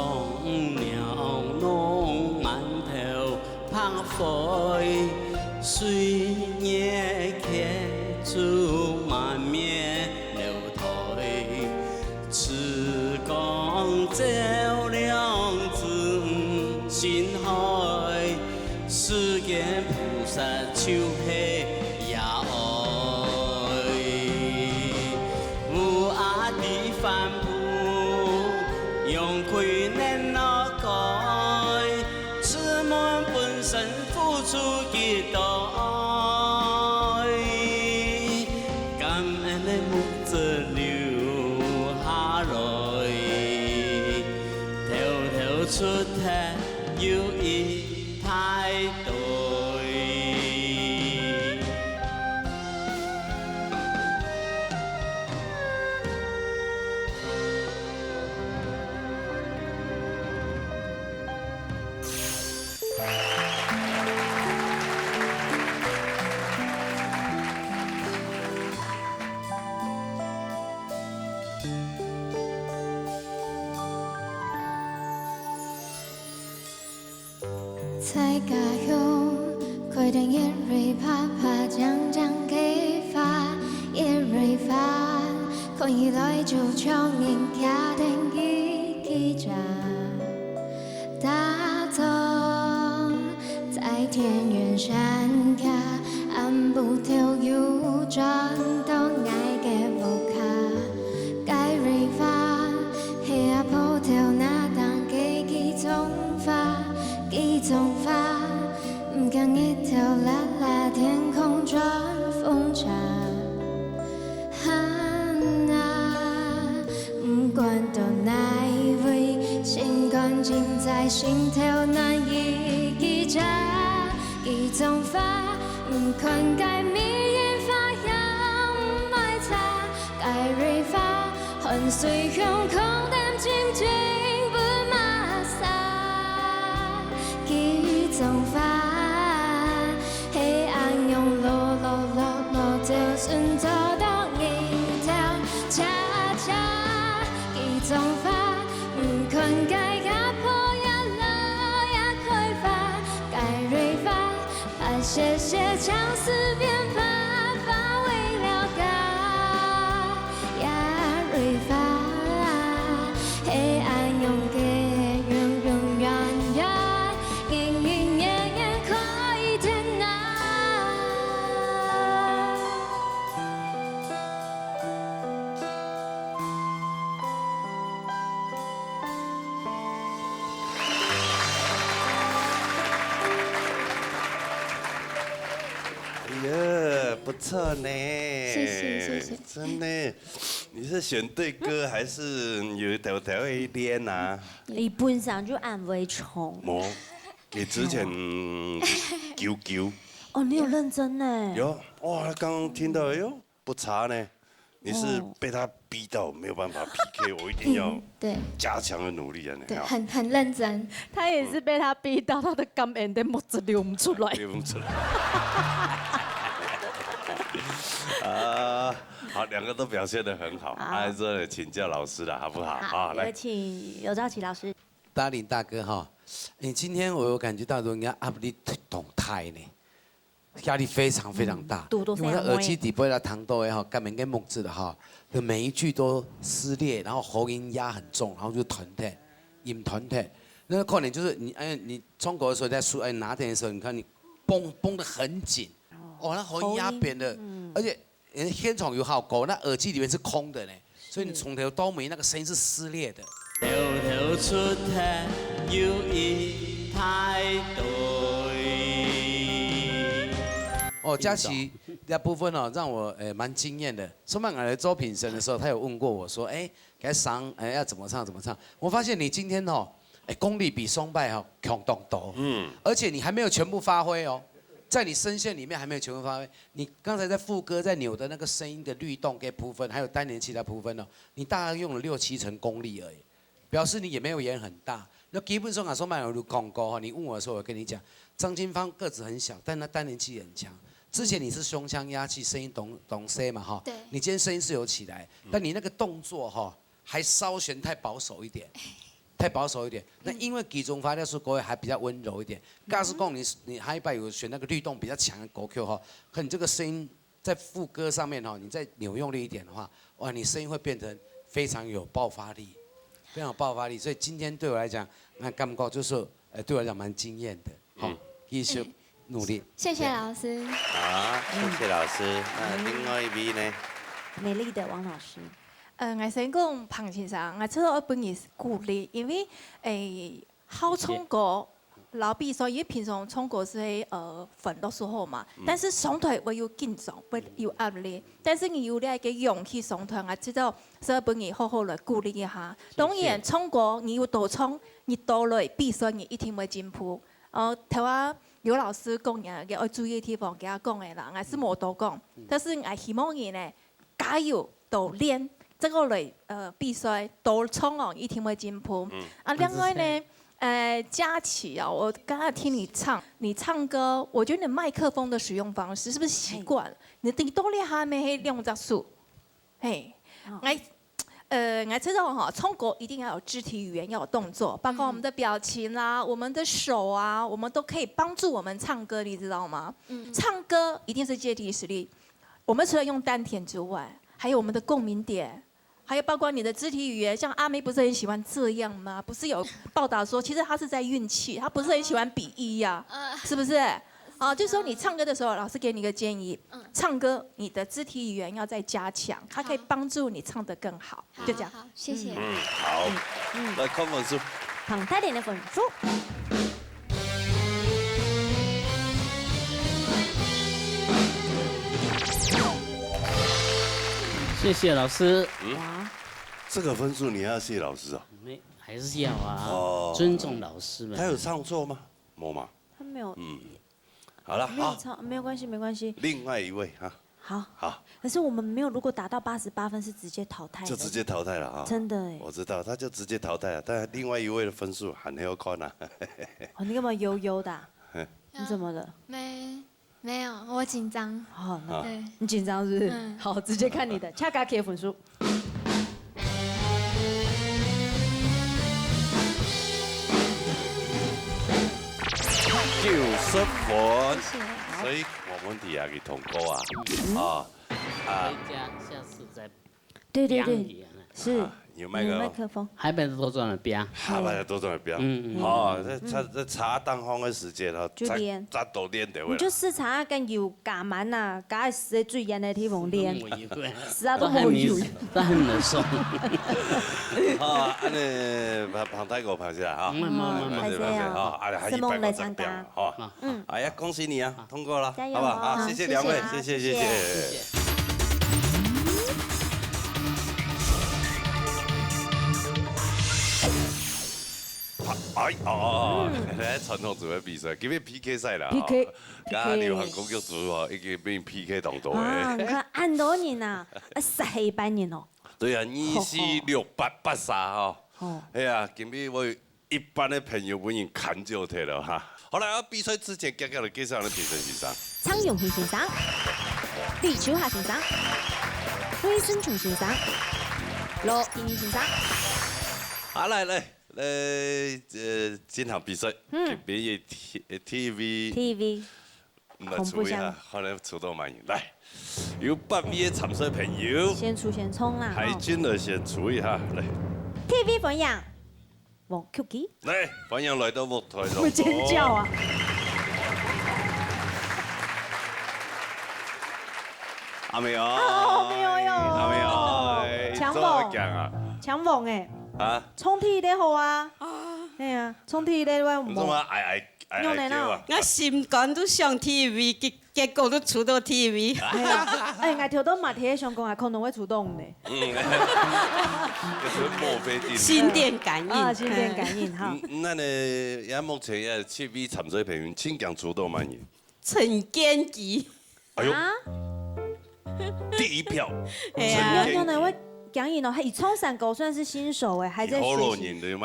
鸟弄馒頭拍飛，水夜ખે住滿面流台，赤光照亮自心海，世間菩薩手係也愛，無阿地反撲。 用亏难哪改，此门本身付出几代，感恩的木子留下來，頭出題有一派對。 在家鄉，佢哋一蕊啪啪將激發，一蕊發，可以來就將人家定義記着，打造在田園山下，按步跳有轉到愛嘅步卡，該蕊發，係阿步跳那當嘅幾種法。 一種法，唔敢一條辣辣天空轉風茶。唔管到哪一位，心乾淨在心頭難以記着。一種法，唔困該迷人發揚埋擦，該蕊法，很隨空空淡靜靜不馬殺。 幾種法，黑暗用落，就算走到一條恰恰。幾種法，唔困該壓迫也了也開發，該蕊法，怕謝謝相思變法為了解，也蕊法。错呢。谢谢，真的，你是选对歌还是有条条会练啊？基本上就按为重。你之前9。哦，你有认真呢？有哇，刚刚听到哟，不差呢。你是被他逼到没有办法 PK， 我一定要加强的努力啊！对，很认真。他也是被他逼到，他的感恩的墨子流不出来。流不出来。啊，好，两个都表现得很好，还是请教老师了，好不好？好，有请尤兆奇老师。达林大哥哈，你今天我有感觉到人家压力动态呢。压力非常非常大，因为耳机底部的糖豆也好，干面跟木质的哈，的每一句都撕裂，然后喉音压很重，然后就团体，音团体。那个可能就是你中国的时候在拿点的时候，你看你绷得很紧，那喉音压扁了，而且现场有效果，那耳机里面是空的呢，所以你从头到尾那个声音是撕裂的。条条出题要一太对。佳琪那部分让我蛮惊艳的。松曼来周品审的时候，他有问过我说，该上要怎么唱？我发现你今天功力比松拜强多，而且你还没有全部发挥哦，在你声线里面还没有全部发挥。你刚才在副歌在扭的那个声音的律动给部分，还有单连其他部分你大概用了6-7成功力而已，表示你也没有演很大。那基本上松曼有讲过你问我的时候，我跟你讲，张金芳个子很小，但他单连气很强。之前你是胸腔压气，声音懂 C 嘛哈？对。你今天声音是有起来，但你那个动作还稍显太保守一点，那因为其中发酵出歌还比较温柔一点。假使讲你下一拜有选那个律动比较强的歌 Q 可你这个声音在副歌上面你再扭用力一点的话，哇，你声音会变成非常有爆发力，非常有爆发力。所以今天对我来讲，那感觉就是对我来讲蛮惊艳的，继续努力。谢谢老师。好，谢谢老师。那另外一位呢？美丽的王老师。我先讲彭先生，我知道我本意是鼓励，因为好唱歌，老比说，因为平常唱歌是粉的时候嘛，但是上台会有紧张，会有压力，但是你有那个勇气上台，我知道所以本意好好来鼓励一下。当然唱歌你有多唱，你多累，必须你一定会进步。台湾有老师讲嘅，要注意的地方给他讲嘅啦，我是冇多讲，但是我希望你呢加油多练，这个类必须多唱一定会进步。另外呢，佳琪我刚刚听你唱歌，我觉得你麦克风的使用方式是不是习惯？你多练下面用只数，我知道唱歌一定要有肢体语言，要有动作，包括我们的表情啦、我们的手啊，我们都可以帮助我们唱歌，你知道吗？唱歌一定是借题实力。我们除了用丹田之外，还有我们的共鸣点，还有包括你的肢体语言。像阿妹不是很喜欢这样吗？不是有报道说，其实她是在运气，她不是很喜欢比一呀，是不是？就是说你唱歌的时候，老师给你一个建议，唱歌你的肢体语言要再加强，它可以帮助你唱得更好。就这样。好，谢谢。好。来看分数。捧太点的分数。谢谢老师。这个分数你要谢老师啊？没，还是要啊。尊重老师们。他有唱错吗？没吗？他没有。好了，好，没有关系，没关系。另外一位好。可是我们没有，如果达到88分是直接淘汰的。就直接淘汰了啊！真的哎。我知道，他就直接淘汰了。但另外一位的分数很好看啊。你干嘛悠悠的？你怎么了？没有，我紧张。对，你紧张是不是？好，直接看你的，恰嘎给分数。90分，所以我们也去通过啊，回家下次再对，是有麦克克风。海北的多赚了标，海北的多赚了标。这查当风的时间哦，早都练的。你就试查跟油加满啊，加水最盐的地方练。是啊，都冇油，都很难受。好，安尼旁太哥旁下哈，拍摄哦，还100个赞标，好，哎呀，恭喜你啊，通过了，好不好？好，谢谢两位，谢谢。来传统组的比赛，今日 PK 赛啦，PK，加流行歌剧组哦，已经变 PK 当多啊，你看按多人啊，18班人哦。对啊，246883哈。哎呀，今日我一般的朋友本人看就退了哈。好了，比赛之前，介绍介绍的评审先生。苍永平先生，李秋霞先生，魏生琼先生，罗英先生。好，来，今场比赛，别业 TV，恐怖箱，可能出到满意。来，有8位参赛朋友，先出先冲啦。海军的先出一下，来。TV 分享，王 Q 来，欢迎来到舞台上。会尖叫啊！阿妹哦，好没有哟，阿妹哦，强猛啊，强猛哎！啊，冲体的好啊！哎呀，冲体的我怎么爱叫啊？我心肝都上 TV， 结果都出到 TV。哎，我跳到马蹄上讲，还可能会出动呢。墨菲定律。心电感应啊，心电感应哈。那呢，也目前也7位参赛朋友，请讲出道满意。陈建基。哎呦，第一票。哎呀，有呢，我。讲伊喏，伊冲山狗算是新手哎，还在学习。好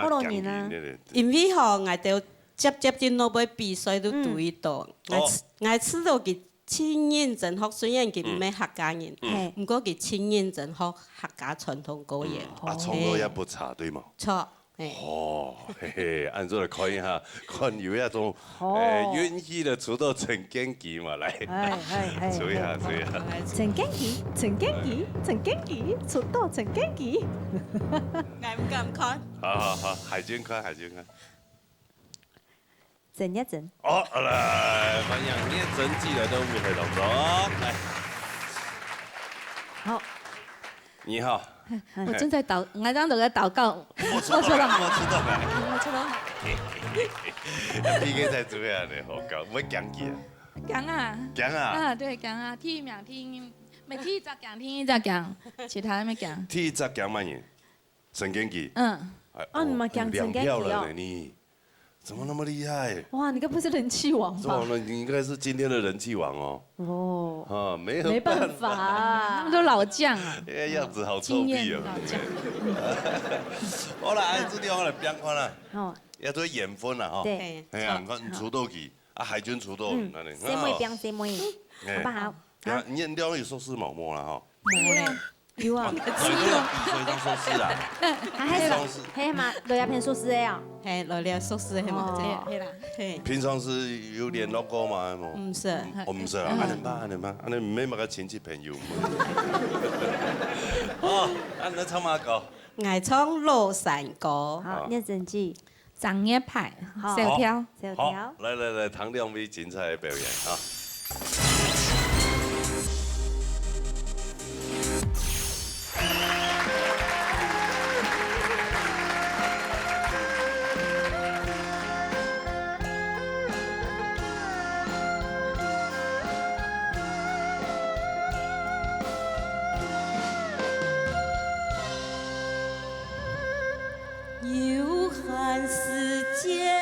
多年啊！因为吼，我都接真落尾比赛都对到，我知道佢亲认真学，虽然佢唔係客家人，不過佢親認真學客家傳統歌謠。啊，唱歌也不差，對嗎？錯。哦，嘿嘿，按照來看一下，看有一種願意的出道陳建基嘛，來，注意下。陳建基，出道陳建基。敢唔敢看？好，海軍看。整一整。好，來，歡迎葉真基來到舞台當中，來。好。你好。我正在我當度嘅禱告。我出到。PK 賽主要你好高，唔會講嘢。講啊。對，講啊，聽兩聽，每聽一隻講，聽一隻講，其他沒講。聽一隻講乜嘢？陳建基。啊，你們講陳建基哦。怎麼那麼厲害？哇，你該不是人氣王吧？你應該是今天的人氣王哦。哦。啊，沒辦法，他們都老將啊。樣子好臭屁哦。好啦，這地方來變看啦。哦。要做緣分啦，吼。對。哎呀，你出道期，啊，海軍出道，那裡。誰妹變誰妹，好不好？啊，你兩有壽司毛毛啦，吼。冇咧。有啊，所以當壽司啊。係嘛，落一片壽司的啊。係落了壽司係嘛？係啦。平常是有聯絡過嗎？唔是。我唔是啊，安尼嘛，安尼唔係乜個親戚朋友。哦，安尼唱乜歌？我唱羅山歌。好，葉真基，長葉派，小跳。好，來，唐兩位精彩的表演啊！世间。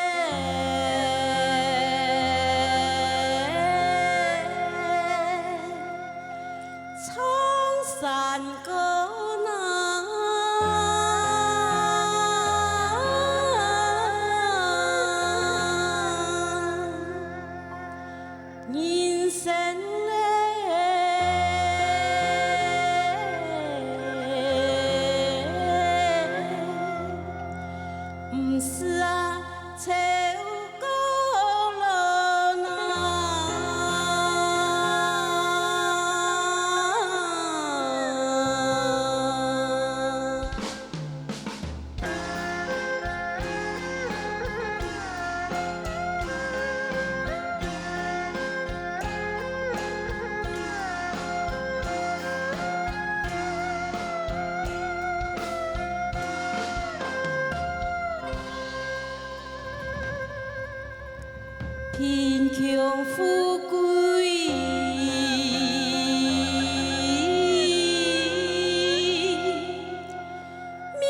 贫穷富贵，命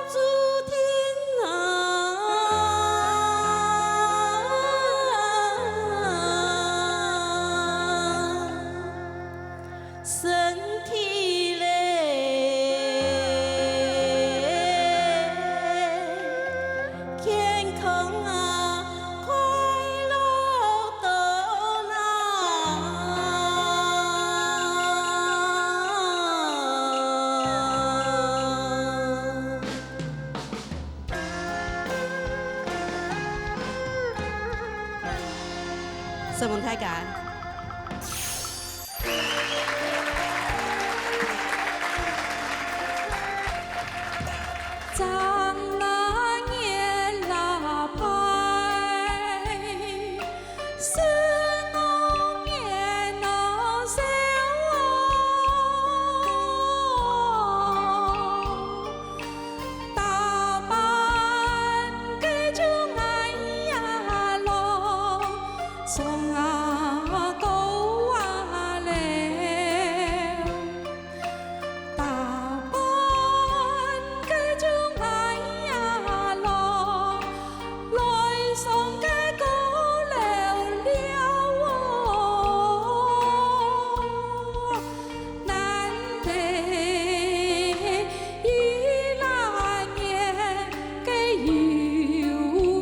注定身体累，健康快乐到老。什么太感？张那年那派，是农业那生大班给就爱呀咯，送啊狗啊嘞，大班给就爱呀咯，来送给狗了了哦，难得一那年给有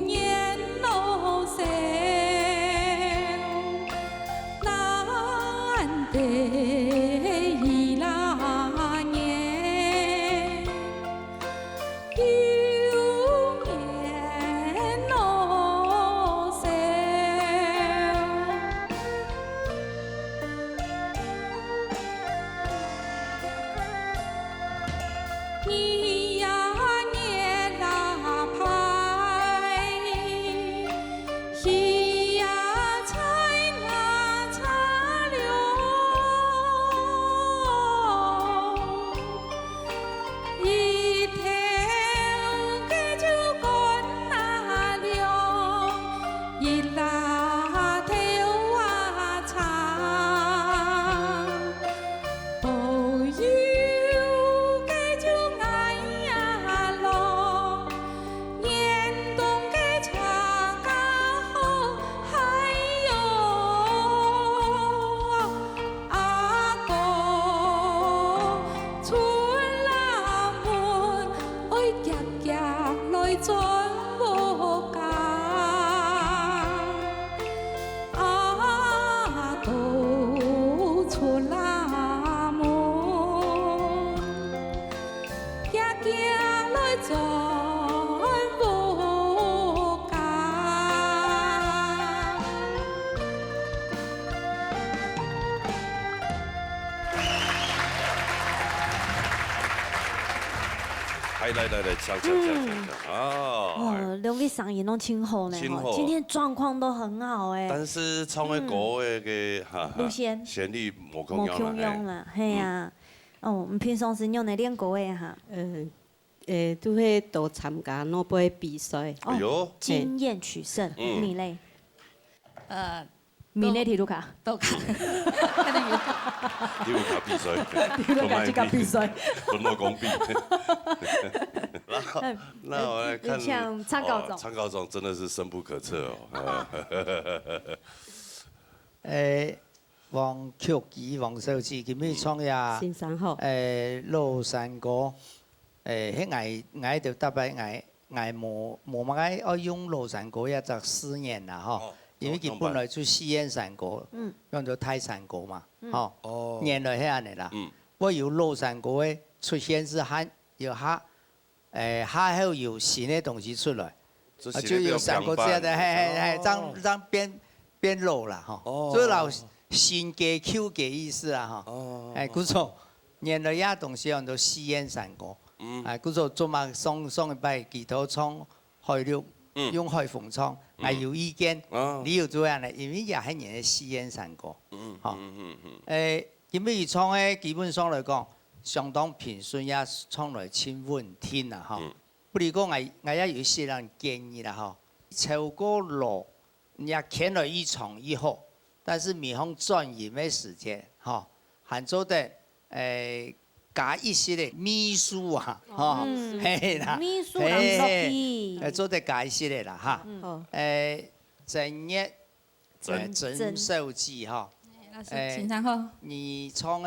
年咯噻，难得一那年有年咯噻。你呀年那派，一呀菜那茶了，一条给就干那了，一拉头啊长。哦哟，给就爱呀咯，年冬给茶嘎好，还有阿哥出啦门，爱夹夹来转我家。阿哥出啦门，行行来转我家。来，唱啊！哦，两位声音拢挺好呢，挺好今天状况都很好哎。但是唱的歌的个路线旋律无共无样共样啦，嘿呀。哦，我们平常时用来练歌的哈。都会都参加那杯比赛。哎呦，经验取胜，米类。米类体育卡。都卡。你有卡比赛？你有卡去卡比赛？跟我讲比。那我来看，像参考总，参考总真的是深不可测哦。王曲奇、王寿志今日创呀，新山好。乐山歌，迄就特别无乜解要用乐山歌一只思念啦吼。因为佢本来就西燕山歌，用做泰山歌嘛，吼，念落遐尼啦。我有乐山歌诶出现是有哈后有新的东西出来，就有山歌这样的，当变老啦哈，所以老新嘅 Q 嘅意思啊哈，故错念落遐东西用做西燕山歌，故错做嘛上一摆吉他唱海陆。用海凤唱，有意見，你要做樣咧，因為也係人嘅西燕山歌，嚇，咁樣唱咧，基本上嚟講，相當平順，也唱來清穩聽啦，嚇。不如講我也有些人建議啦，嚇，唱歌樂也填了一重以后，但是蜜蜂转移的时间，哈，喊做的加一些的秘书啊，哈，嘿啦，秘书人落去，做的加一些的啦，哈，正月整手机哈，请上后。你从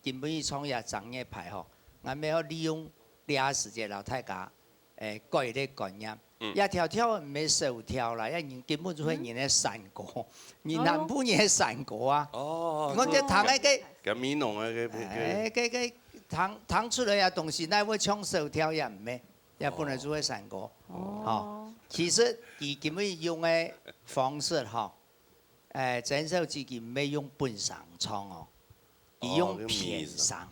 根本从也正月排吼，我们要利用俩时间老太家，改的观念。一条条唔係數條啦，因為根本就係人嘅散果，而南部人係散果啊。哦。我只糖嘅咁米濃啊嘅糖出嚟嘅東西，那會唱數條也唔咩，也本來就係散果。哦。其實佢根本用嘅方式嗬，整首自己唔係用本上唱哦，而用片上。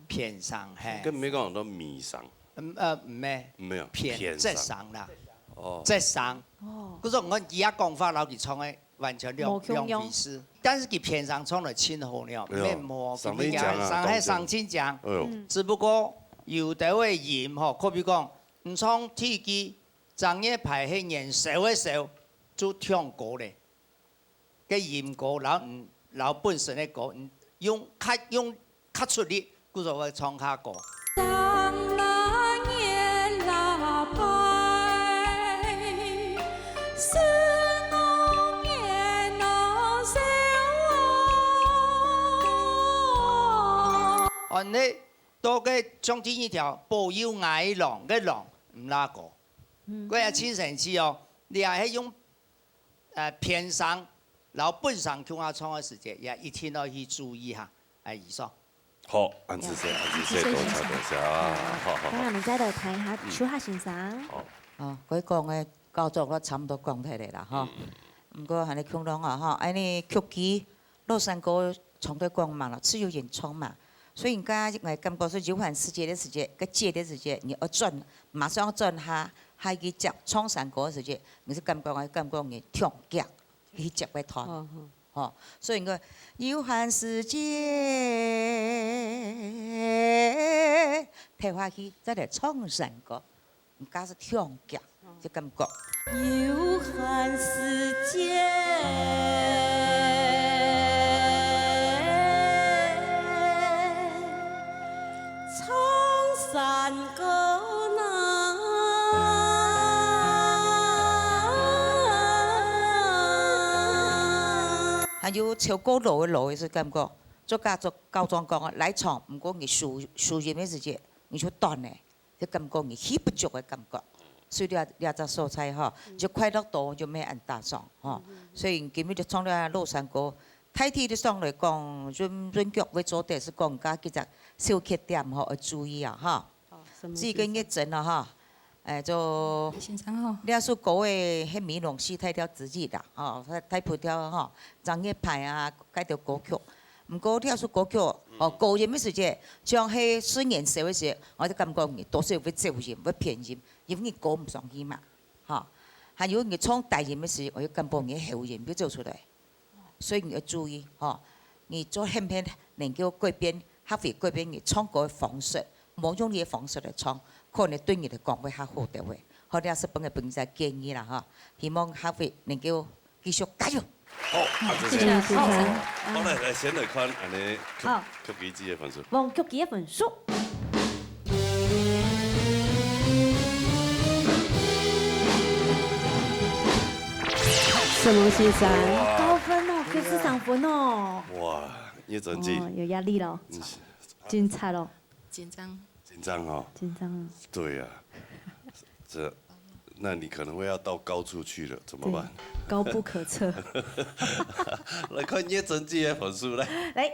片上係。跟唔係講好多米上。唔咩？沒有片即上啦，哦，即上。哦，嗰種我而家講法，老佢唱嘅完全兩回事。但是佢片上唱得清好了，咩冇？上面講啊，上係上千講。只不過有啲嘅鹽嗬，可比講唔唱天機，正月排係年少嘅時候就唱歌咧。嘅鹽歌老本身嘅歌，用咳出嚟，嗰種嘅唱下歌。你多嘅將天一條保佑矮狼嘅狼唔拉過，嗰日千神次哦，你係用片上老本上叫我唱嘅時節，也一天都去注意下，以上。好，安子謝，多謝啊！好。咁啊，唔知就睇下小客先生。哦，佢講嘅教作我差唔多講睇嚟啦，嗬。唔過係你講講啊，嗬，安尼曲記落山歌唱得光嘛啦，只有人唱嘛。所以人家我感覺是遊玩世界的時節，個節的時節，你要轉，馬上要轉下，下去接唱山歌的時節，你是感覺你跳腳去接個團，哦，所以個遊玩世界，睇下去再嚟唱山歌，人家是跳腳，就感覺。遊玩世界。山歌呐，還有唱歌路嘅是感覺，做教裝講啊，來唱，唔過你輸入嘅時節，你就斷咧，就感覺你起不足嘅感覺，所以你只素材嗬，就快樂多就咩人打上嗬，所以今日就唱咗落山歌。睇天啲上嚟講，潤腳會做啲是講家其實小缺點嗬要注意啊嚇。至於一陣啊嚇，就你所講嘅迄美容師睇條自己啦，哦，睇配條嗬，正月排啊，改條歌曲。唔過你所歌曲，哦，個人嘅時節，像係新年時嘅時，我就感覺你多少會走音，會偏音，因為你歌唔上去嘛，嚇。還有你唱大音嘅時，我就感覺你後音要做出來。所以你要注意，哦，你做輕片能夠改變，客戶改變你唱歌嘅方式，冇用你嘅方式嚟唱，可能對你嚟講會較好啲嘅。我哋也是幫佢本身建議啦，嚇，希望客戶能夠繼續加油。好，謝謝。好，嚟先嚟看安尼曲記子嘅分數。王曲記嘅分數。什麼先生？高分哦，93分哦。哇，葉振基。有壓力咯，精彩咯。緊張。緊張哦。緊張啊。對呀，那你可能會要到高處去了，怎麼辦？高不可測。來看葉振基嘅分數來。來。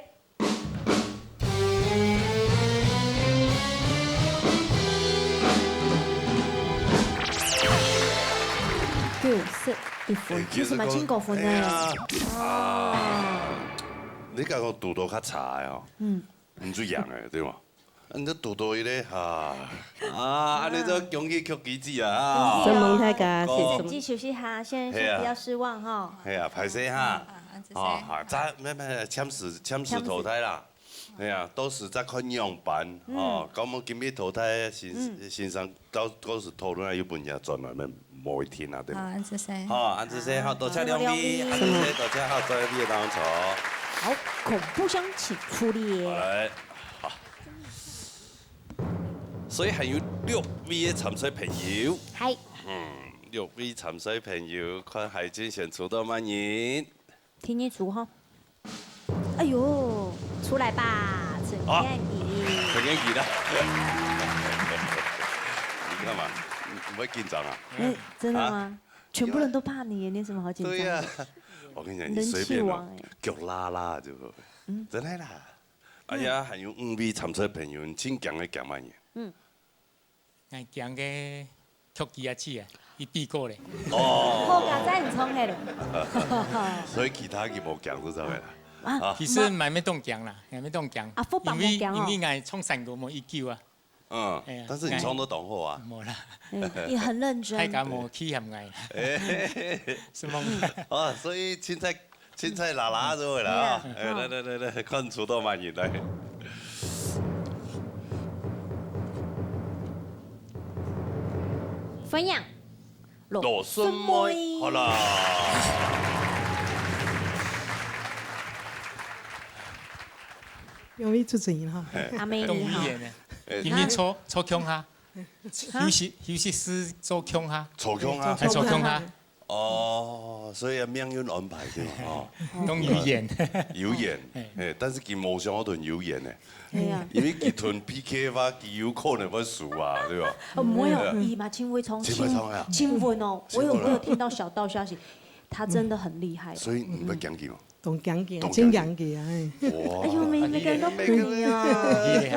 91分，其實蠻高分嘅。你講我肚肚較差哦，唔做樣嘅對嘛？你這肚肚伊咧安尼就恭喜曲記子啊！真蒙太家，先生休息下，先生比較失望哈。係啊，歹勢哈，再咩簽時淘汰啦。係啊，到時再看樣板哦。咁我今日淘汰先生到時討論有本嘢轉來，不会听啊，对吗？安子生。好，安子生好，多谢两位，安子生多谢好，在你的当中。好，恐怖箱请出列。来，好。所以还有6位的参赛朋友。嗨。 6位参赛朋友，看海军选出多满人。听你出哈。哎呦，出来吧，陈建宇。陈建宇的。你干嘛？你不会紧张啊？哎，真的吗？全部人都怕你，你有什么好紧张的？对呀。我跟你讲，你随便了，脚拉拉就好。真的啦。哎呀，还有5位参赛朋友，真强的强满人。哎，强嘅突击啊子啊，伊比过咧。好家仔唔冲起了。所以其他嘅无强都走嘅啦。其实蛮没动强啦，还没动强。啊，福榜冇强哦。因为爱冲3个冇1球啊。但是你冲得懂后啊。冇啦。也很认真。太敢冇起含爱。是吗？啊，所以凊彩拉拉就会啦。来，看出多满人来。分享罗孙妹，好啦。容易出钱哈。阿妹动你好。里面抽枪哈，休息室做枪哈。抽枪啊？抽枪哈。哦，所以命运安排的嘛，哦。拢有演。有演，但是佢冇想嗰段有演呢。係啊。因為佢團 PK 話，佢有可能會輸啊，對吧？唔會有伊嘛，秦伟聰親吻哦，我有聽到小道消息，他真的很厲害。所以唔會講佢哦。懂講嘅，真講嘅啊！哎呦，每個人都不一樣，對，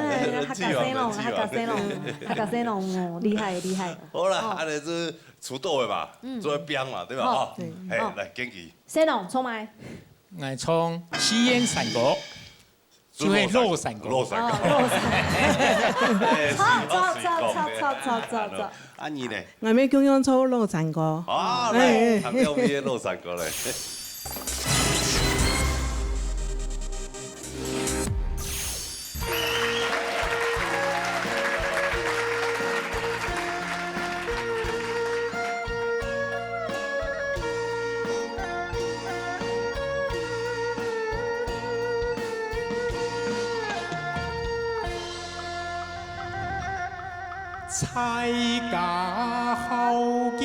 客家西龍哦，厲害。好啦，安尼就出道的嘛，做編嘛，對吧？哦，係，來敬佢。西龍衝埋。我從西煙山歌。就會落山歌。落山歌。走。阿你呢？我咪中央抽落山歌。啊，來，他們要邊落山歌嘞？菜家好見，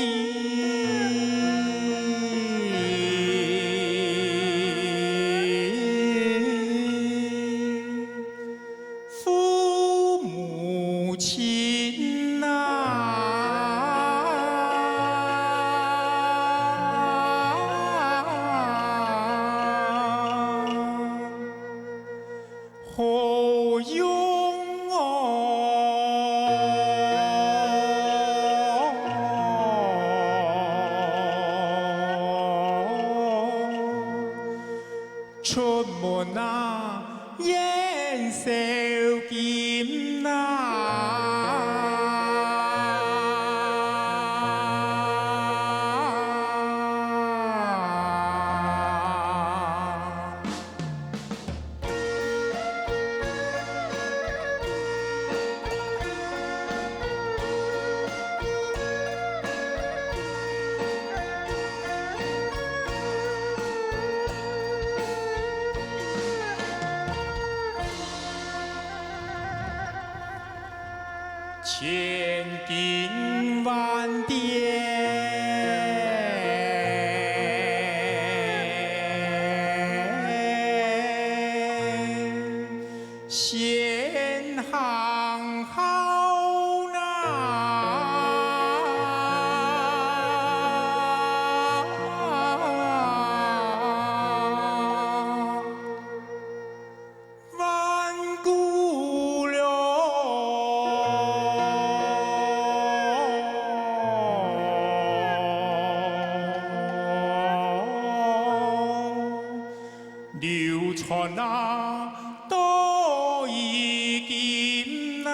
父母親何用出門啊，煙少見千金萬點，先行好萬古了。流傳啊，都已經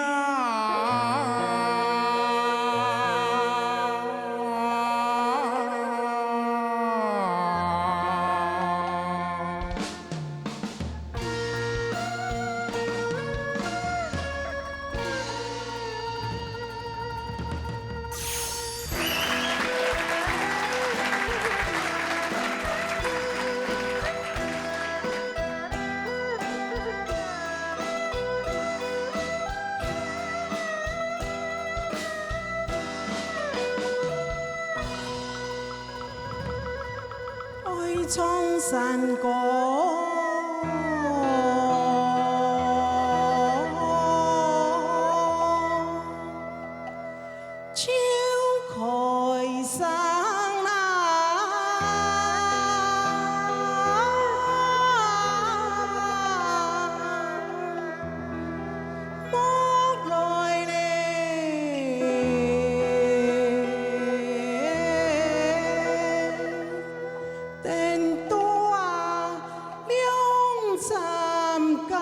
唱山歌。秋开上莫来等多两三更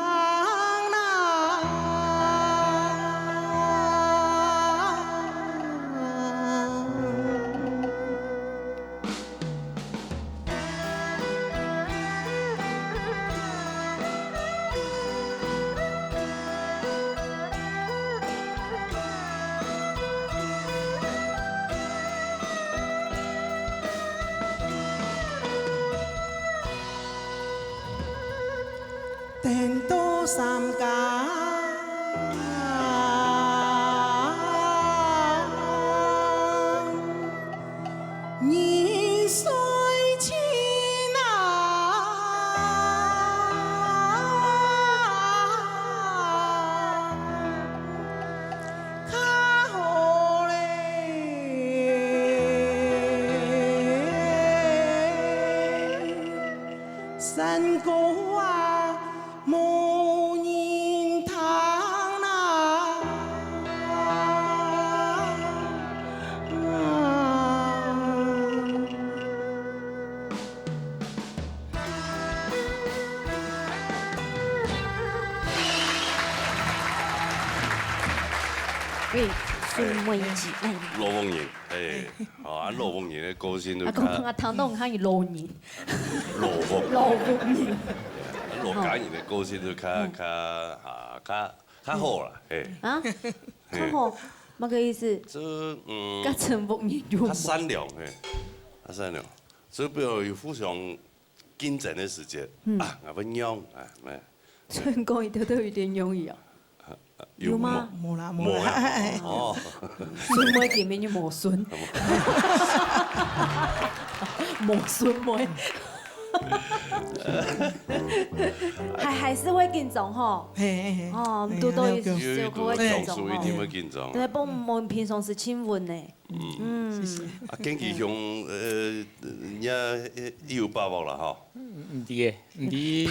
等多三更。年岁轻较好嘞，山歌啊，无人听对，孙妹子，哎，罗凤莹，哎，啊，罗凤莹的歌声都啊，讲啊，听到看伊罗年，罗凤莹，罗家人的歌声都较好啦，哎，啊，较好，乜个意思？这甲陈凤仪有较善良，哎，较善良，所以不要有互相竞争的时间啊，我们用啊，没。春光伊偷偷有点容易啊。有吗？冇啦，冇啦。哦。孙妹见面就冇孙，冇孙妹，还是会紧张吼。哦，多多也是会紧张哦。一定会紧张。对，不，我们平常是亲吻呢。谢谢。啊，经济上也有把握了哈。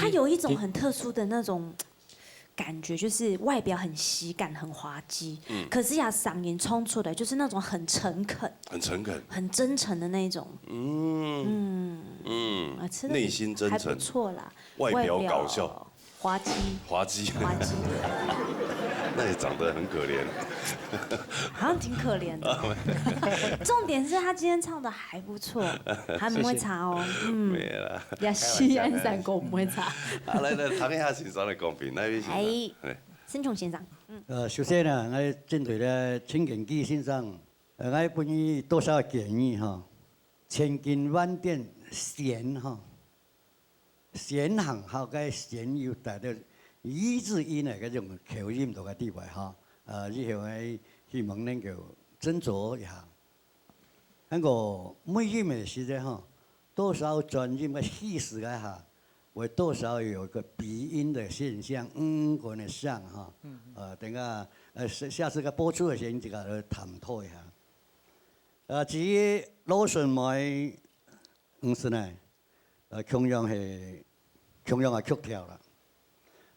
他有一种很特殊的那种。感觉就是外表很喜感、很滑稽，可是呀，嗓音冲出来就是那种很诚恳、很真诚的那种。内心真诚，还不错啦。外表搞笑，滑稽。那也长得很可怜。好像挺可怜的。重点是他今天唱的还不错，还不会查哦。没啦。也西安山歌不会查。啊，来，唐一下先生的公平，那位先生。申琼先生。首先呢，我针对咧陈建基先生，我本意多少建议哈，千金万店贤哈，贤行好嘅贤要帶到以至於呢嗰種口音度嘅地位哈，以後我希望能夠斟酌一下。嗰個每音嘅時間哈，多少轉音嘅氣勢嘅下，會多少有個鼻音的現象，嗰啲像哈，等下下次嘅播出嘅時候，這個探討一下。至於魯迅妹，是呢，同樣係曲調啦。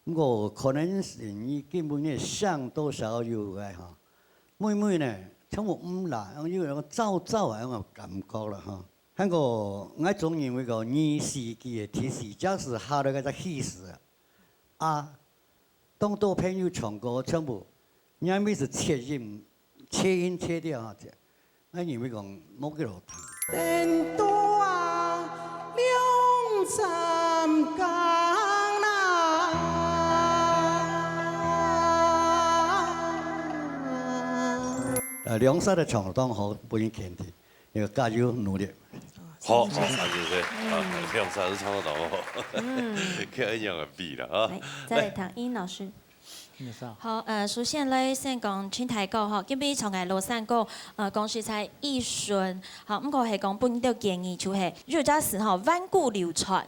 咁個可能性伊基本呢像多少有嘅嚇，每呢，從我啦，有嗰個走啊嗰個感覺啦嚇。喺個我總認為個二世紀嘅提示，就是下來嗰個氣勢啊，當多朋友唱歌全部，因為是切音切掉嚇，我認為講冇幾多彈。等多兩三更兩首的唱當好，不用肯定，要加油努力。好，謝謝。兩首都唱得到，跟一樣嘅比啦啊。再來唐英老師。好，首先咧先講青苔歌吼，今比從個羅山歌，講實在意順，好，唔過係講本條建議就係，如果假使吼萬古流傳，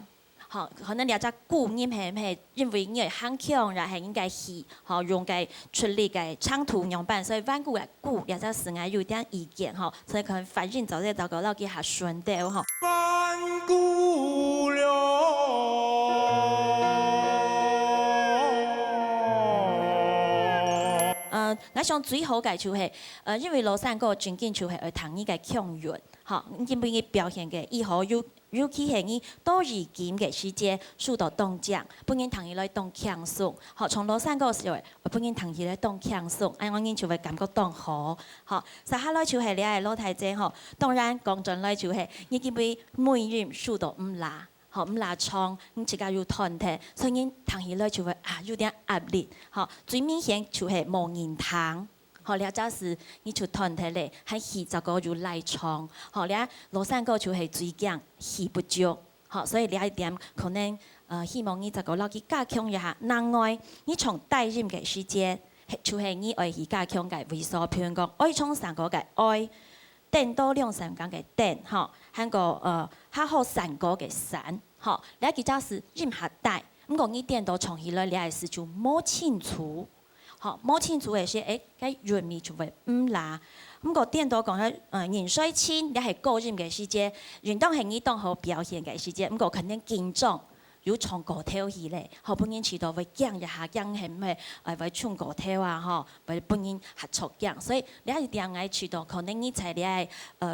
好，可能了只古音係因為你係很強，然後應該係，好用個出力個長途樣板，所以萬古嘅古了只時間有點意見吼，所以可能反映到這到個落去下順啲吼。萬古流。我想最好嘅就係，因為羅山歌專輯就係去談呢個強運，嚇，因為佢表現嘅以後尤其係呢多語劍嘅世界受到動盪，本人談起來當強鬆，嚇，從羅山歌時候，本人談起來當強鬆，我呢就會感覺當好，嚇，實下來就係你係老太姐嗬，當然講真來就係，你見佢每人受到唔拉。好，唔拉唱，你自家要團體，所以你彈起來就會有點壓力。好，最明顯就係冇人彈。好，了就是你出團體咧，喺戲就個要來唱。好，咧羅山歌就係最驚戲不足。好，所以呢一點可能希望你就個落去加強一下。另外，你從帶入嘅時間，就係你愛去加強嘅為所譬如講，愛唱山歌嘅愛。電多兩三講嘅電，嚇，喺個較好山歌嘅山，嚇，你記得是任下帶，咁講你電多唱起來，你係是就摸清楚，嚇，摸清楚嘅是個韻味就會唔拉，咁個電多講咧，年歲輕，你係個人嘅時節，原當係你當好表現嘅時節，咁個肯定緊張。要唱歌跳戲咧，後本人遲到會驚一下驚係咩？會唱歌跳啊，嗬，會本人合作驚，所以你一定愛遲到，可能你在你係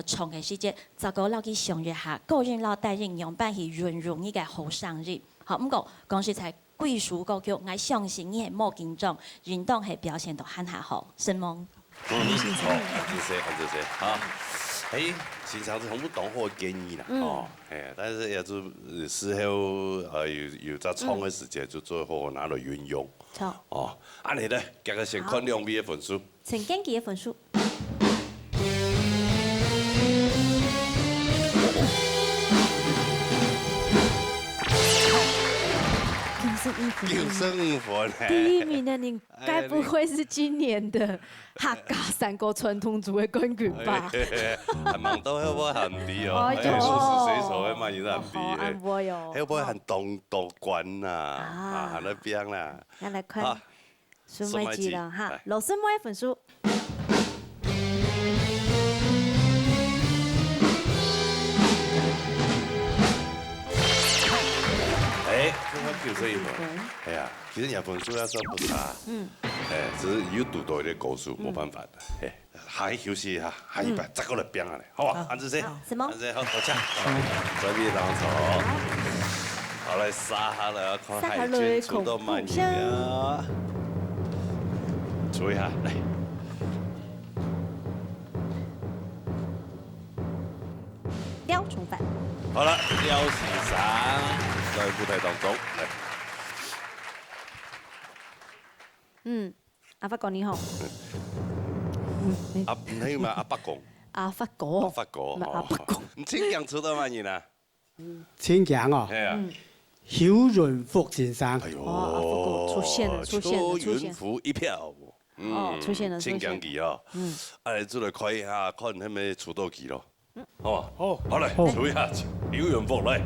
唱嘅時節，就個落去想一下，個人落帶人樣板去運用呢個好生日，好唔過講實在貴屬歌曲，我相信你係冇緊張，運動係表現到很好，是嗎？好，謝謝，好。經常是很不懂好建議啦，哦，但是也就事後有在創嘅時間就最好拿來運用。錯。哦，安尼咧，今日先看兩位嘅分數。請經紀嘅分數。95分。第一名的你該不會是今年的客家山歌傳統組的冠軍吧？係問到喺我行啲哦，係數是水手嘅嘛，而家行啲嘅。喺我行東道館啊，喺那邊啦。來看蘇梅記啦，哈，羅斯梅分數。96分，係啊，其實日本書也算不差，只是有讀到一啲高數，冇辦法的。下一休息一下，下一排再過來編下嚟，好啊，安子先，安子好，多謝，準備當坐，好嚟撒下嚟，看海軍出到滿意啊，坐一下嚟。雕重返。好了，雕時上在舞台當中，嚟。阿發哥你好。阿唔係嘛？阿北講。阿發哥。阿發哥。阿北講。你青江出到乜嘢啊？青江哦。係啊。邱潤福先生。哎呦。阿福哥出現了。邱潤福一票。出現了。青江記哦。誒，再來看一下，看係咪出到記咯。好嘛？好。好嚟，數一下邱潤福嚟。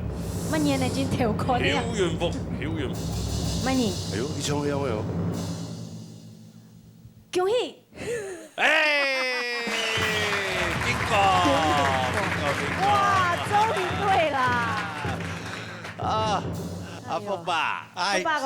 乜嘢你先跳過呢？邱潤福。乜嘢？哎呦，你唱咩喎？恭喜！邊個？哇，終於對啦！啊，阿福伯，係，大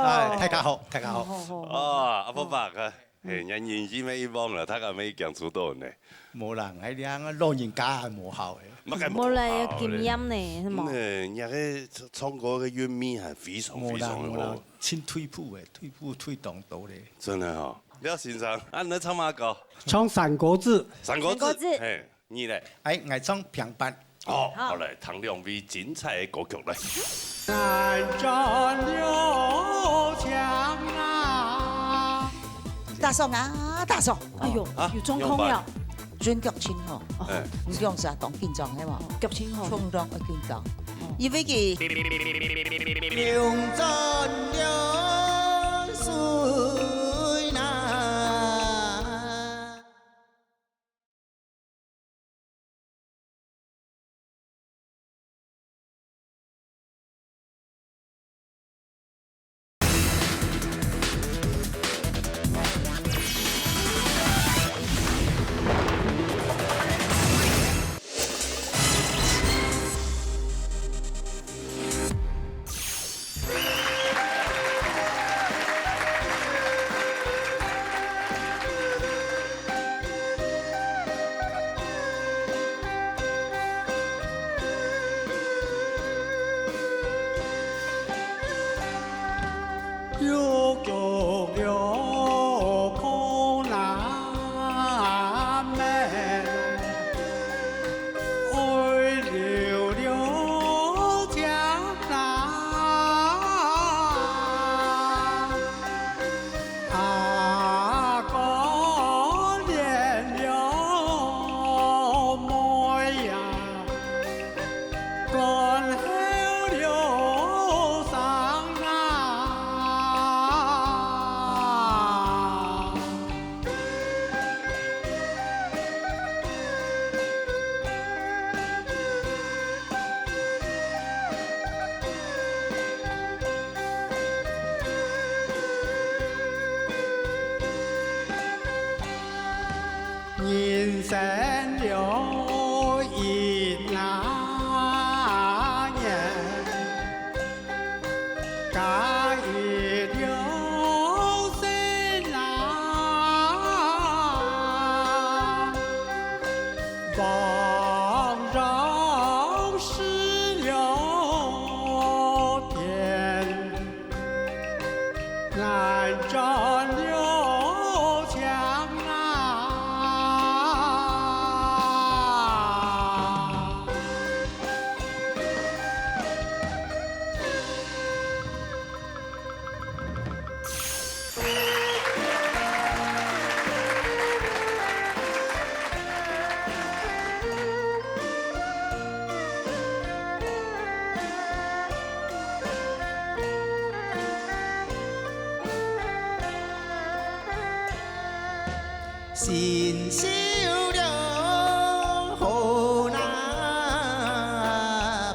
家好，大家好。哦，阿福伯啊，人言之咩幫啦，睇下咩講出到呢？冇人喺啲老人家係冇效嘅。冇嚟要檢音呢，係冇。人家嘅唱歌嘅韻味係非常非常嘅好。先退步嘅，退步推動到咧。真係嗬。廖先生，你唱乜歌？唱《三國志》。三國志。係，你咧？我唱平板。哦，好嚟，聽兩位精彩嘅歌曲嚟。山山有牆啊！大嫂啊，大嫂！哎呦，有中空了。轉腳清嗬，唔用啥當緊張係嘛？腳清嗬，衝當一緊張，因為佢。用盡了水。人生有一那年，该一条线啊，往上是了天，南站了墙啊。新修了河南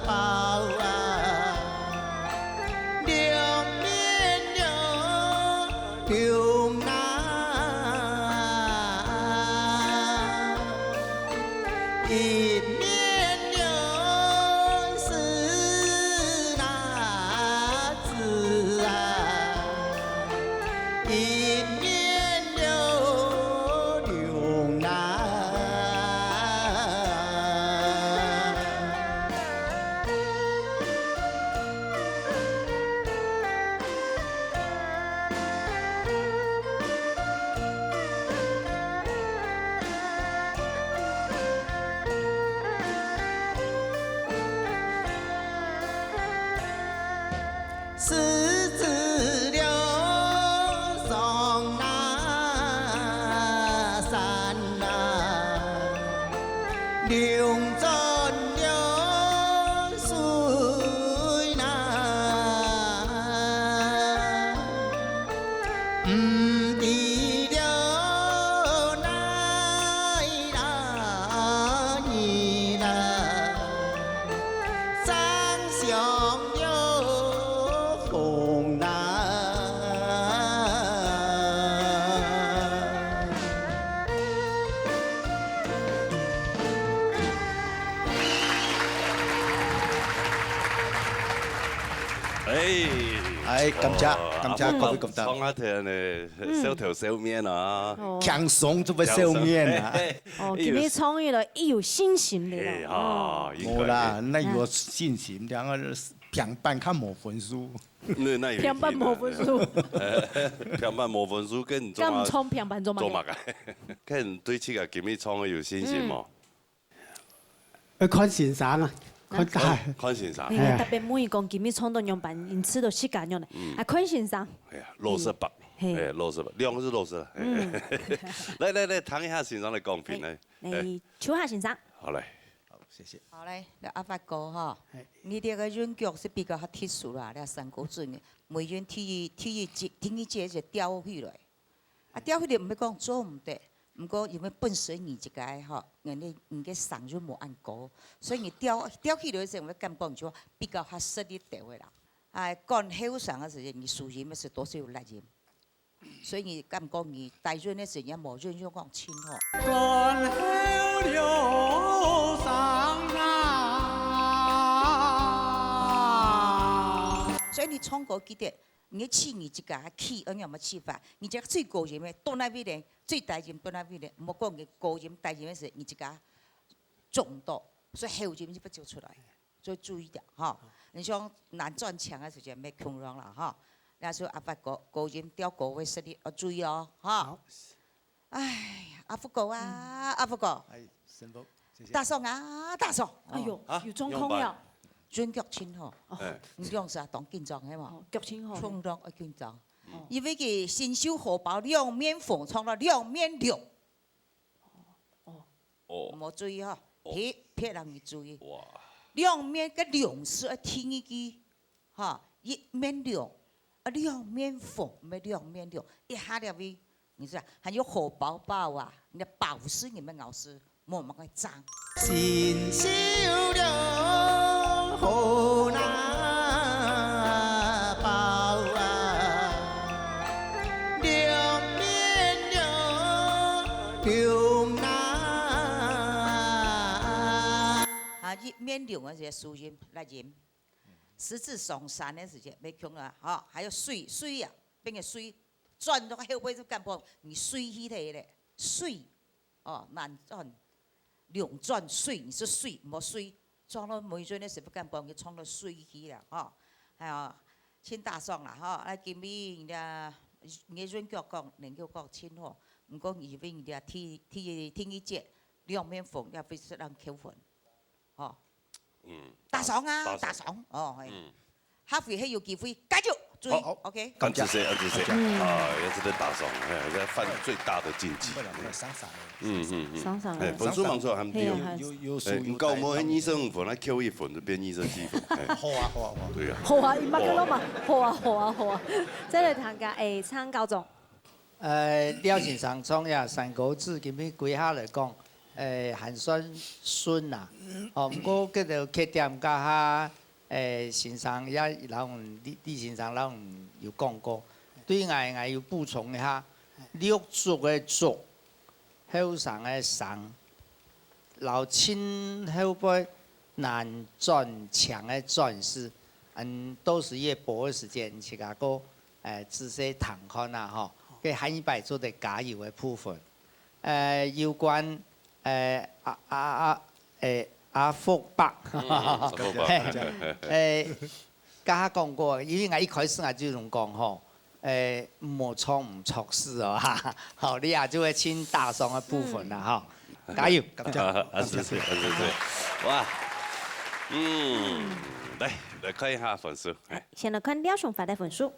包啊，两面了流南，一面了是那子啊，一面了。狮子了上那山呐，流转了水呐，不知了哪那年呐，长相了。风南，感謝各位咁多。講下聽呢，小頭小面啊，強爽做乜小面啊？哦，今日創意了，一有信心的了。哦，冇啦，那有信心，兩個平板看冇分數。平板冇分數。平板冇分數，跟咁唔創平板做乜嘅？跟對這個今日創有信心冇？看先生啊。看先生，特別滿意講今日創到樣板，因此都時間用的。啊，看先生。係啊，60吧，係60吧，兩個是60。來，談一下先生的講評呢。你唱下先生。好嘞。好，謝謝。好嘞，阿發哥哈，你這個韻腳是比較較特殊啦，你三個準嘅，每韻聽一節就調起來，啊調起來唔係講做唔得。唔過因為本身你這個吼，人哋嗓就冇按高，所以你調起來嘅時候，我感覺就比較較實啲地位啦。啊，講後生嘅時候，你屬於咩是多少有力音，所以你感覺你帶潤嘅時候，你冇潤就講清楚。講後了上啊，所以你唱歌記得。你氣你自家氣，咁樣乜氣法？你只最高音嘅到那邊咧，最大音到那邊咧，唔好講你高音大音嘅時候，你自家重到，所以後音就不就出來，所以注意點哈。你像難轉腔嘅時候，咩空讓啦哈。那時候阿發哥高音調高位實力要注意哦哈。哎呀，阿福哥啊，阿福哥，大嫂啊，大嫂，哎呦，有中空了。轉腳清吼，你用啥當緊張係嘛？腳清吼，衝當要緊張，因為佢新秀荷包兩面縫，創到兩面亮。冇注意哈，撇人去注意。兩面個亮是要聽一句，哈，一面亮，兩面縫，咪兩面亮，一下了位，你知啊？還有荷包包啊，你的包是你們老師冇乜個髒。新秀了河南包啊，兩面了流南。面流的这个输音来吟，十字上山的时间没穷了哈，还有水啊，变个水转到后背就干不，你水起来嘞，水哦难转，两转水，你是水，冇水，转到每转的时候干不，你冲到水起了哈，还有请大爽啦哈，来今日艺术局讲，能够讲清楚，唔讲以为人家听一节两面风，也非是让扣分，哦。大爽啊，大爽哦，下回还有机会加油，注意 ，OK。安子 C， 安子 C， 啊，也是在大爽，哎，在犯最大的禁忌。分数蛮错，还没有。唔够冇迄25分，那扣1分就变27分。好啊，对啊。好啊，伊捌个嘛，好啊。这个参加会参高中。廖先生创呀三个字，今日规下来讲。还算顺啦，哦，不过嗰条缺点加先生也李先生有讲过，对我要补充一下，六足的足，后上的上，老亲后背难转强的转是，都是越薄的时间，去个个仔细谈看啦吼，给韩一百做的加油的部分，有关。阿福伯，家講過，因為我一開始我就同講吼，莫錯唔錯事哦哈，好，你也就會請大爽嘅部分啦哈，加油！謝，哇，來看一下分數。先來看廖雄發的分數。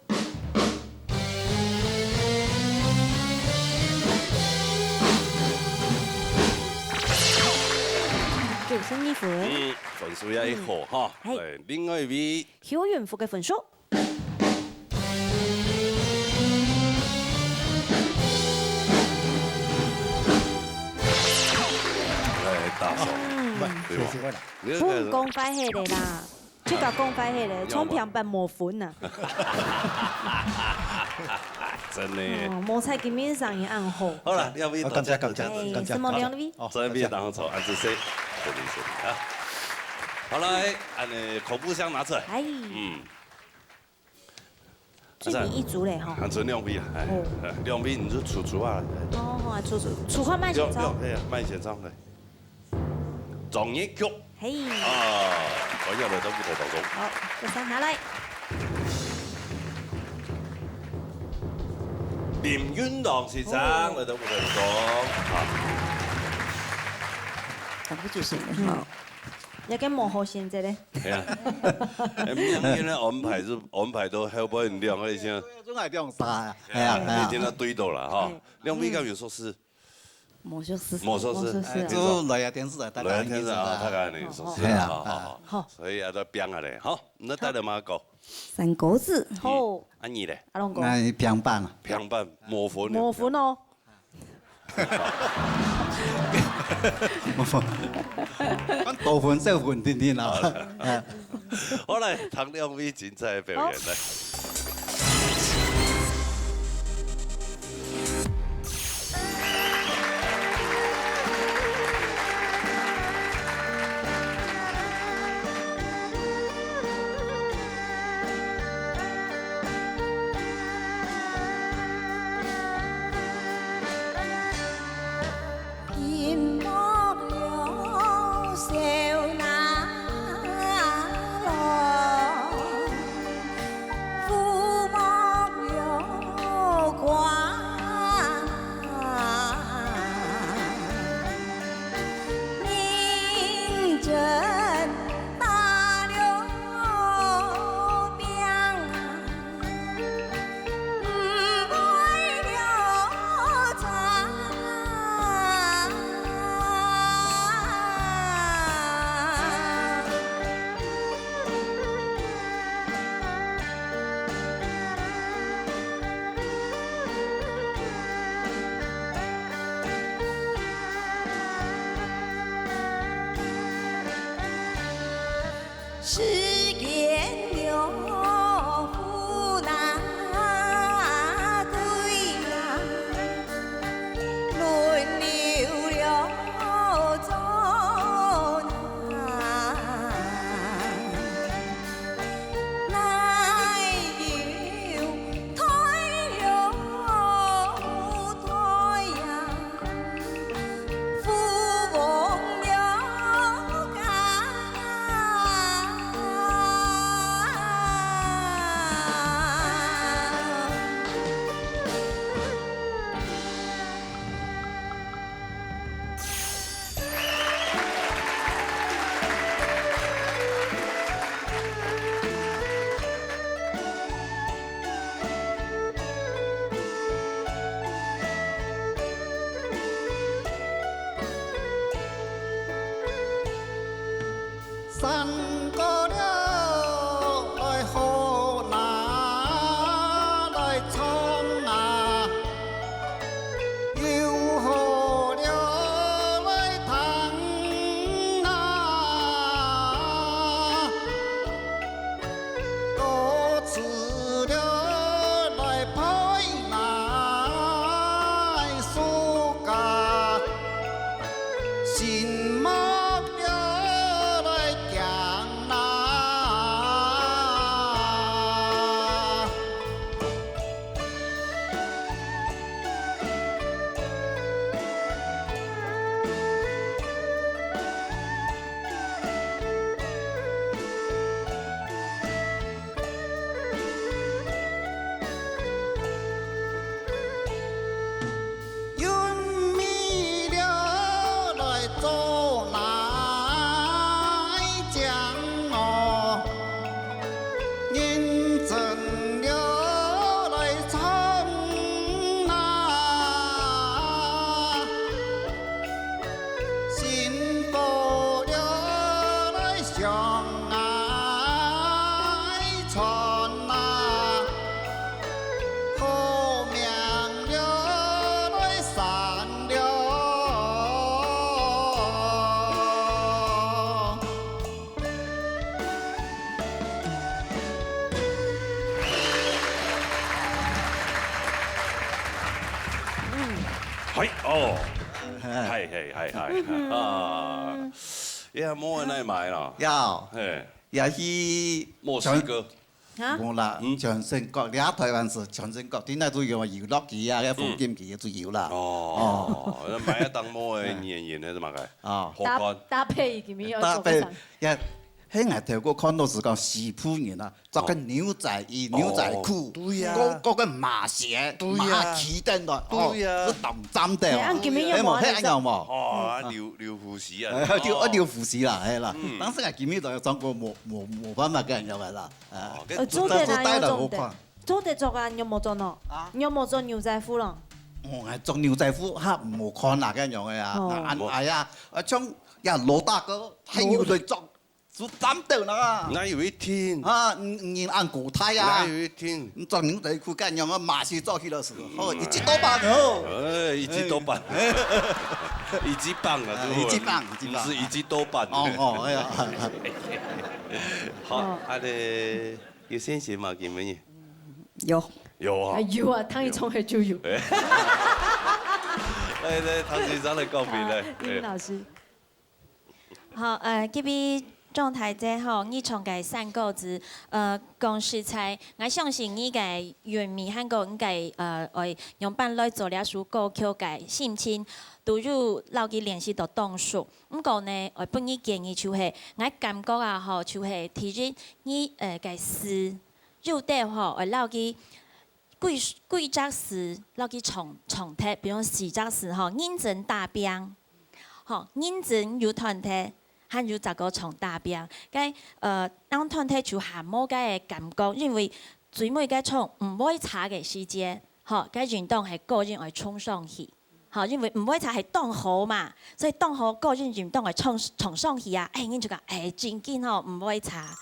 9.2分，分數也好哈。係，另外一位邱元福嘅分數。大爽，本公快迄個啦，即個公快迄個，從平板冇分啊。真的。冇猜今面上也暗好。好了，兩位大家感謝。什麼兩位？這邊然後從安子 C， 這裡啊。好來，口部箱拿出來。最近一組嘞哈。還剩兩位啊，兩位你就出啊。哦，出看慢前操。慢前操來。狀元曲。嘿。我入嚟到舞台當中。好，第三下來。林雲朗先生嚟到舞台當中。咁不就是好。有跟幕後先啫咧。係啊，明天咧安排到後邊兩個先。總係兩曬啊。係啊。你聽到對到啦哈，兩位咁有說是。魔術師。就來啊電視啊，大家電視啊，大家你說是啊，好，所以啊都編下嚟，好，那帶嚟馬哥。三個字。好。阿你咧？阿龍哥。係平板啊。平板模糊。模糊哦。模糊。多分少分點點啊。好來，唐兩位精彩的表演來。誓言有福那归呀，轮流了走那。山歌了来好拿来唱啊，又好了来弹啊，歌词了来拍来苏家，心目了来行啊。云迷了来做来讲哦，认真了来唱啊，幸福了来相爱传啊。好命了来散了，係哦，係啊，你有冇人嚟買啦？有係也去墨西哥。冇啦，全全國，你喺台灣是全全國，點解都用遊樂機啊、風景機都有啦。哦，買一當冇嘅年年咧，嘛個。哦，搭配咁樣搭配做上。也喺外頭個看到是講西鋪人啊，着個牛仔衣、牛仔褲，嗰個馬鞋、馬旗等等，對呀，是動針的。係咁樣有冇？係啱冇？哦，廖富士啊。廖富士啦，係啦。當時係見呢度有裝過冇辦法嘅人入嚟啦。做得啦，有好做得。做得做啊，有冇做咯？有冇做牛仔褲咯？我係做牛仔褲，嚇冇看哪嘅樣嘅呀？係啊，將呀羅大哥喺牛仔裝。做針的啦，哪有一天啊？你按古泰呀？哪有一天？你做牛仔褲幹樣啊？馬戲做起了時候，一級多棒哦！哎，一級多棒，一級棒啊！一級棒，不是一級多棒。哦，哎呀，好，阿哋要先寫嘛件乜嘢？有。有啊。有啊，湯一沖係就有。嚟，唐先生嚟告別咧。林老師。好，這邊狀態者吼，你從個三個字，講實在，我相信你個原味韓國，你個用辦來做了首歌曲個心情，都有留佢練習到當數。唔過呢，我本意建議就係，我感覺啊吼，就係提出你個詞，入底吼，我留佢幾隻詞，留佢重貼，比如四隻詞吼，認真打拼，吼認真有團體。還有十個從大邊，該當團體就還冇該感覺，因為最尾該從唔會差嘅時間，嗬，該運動係個人會衝上去，嗬，因為唔會差係當好嘛，所以當好個人運動會衝上去啊，你就講真緊嗬，唔會差。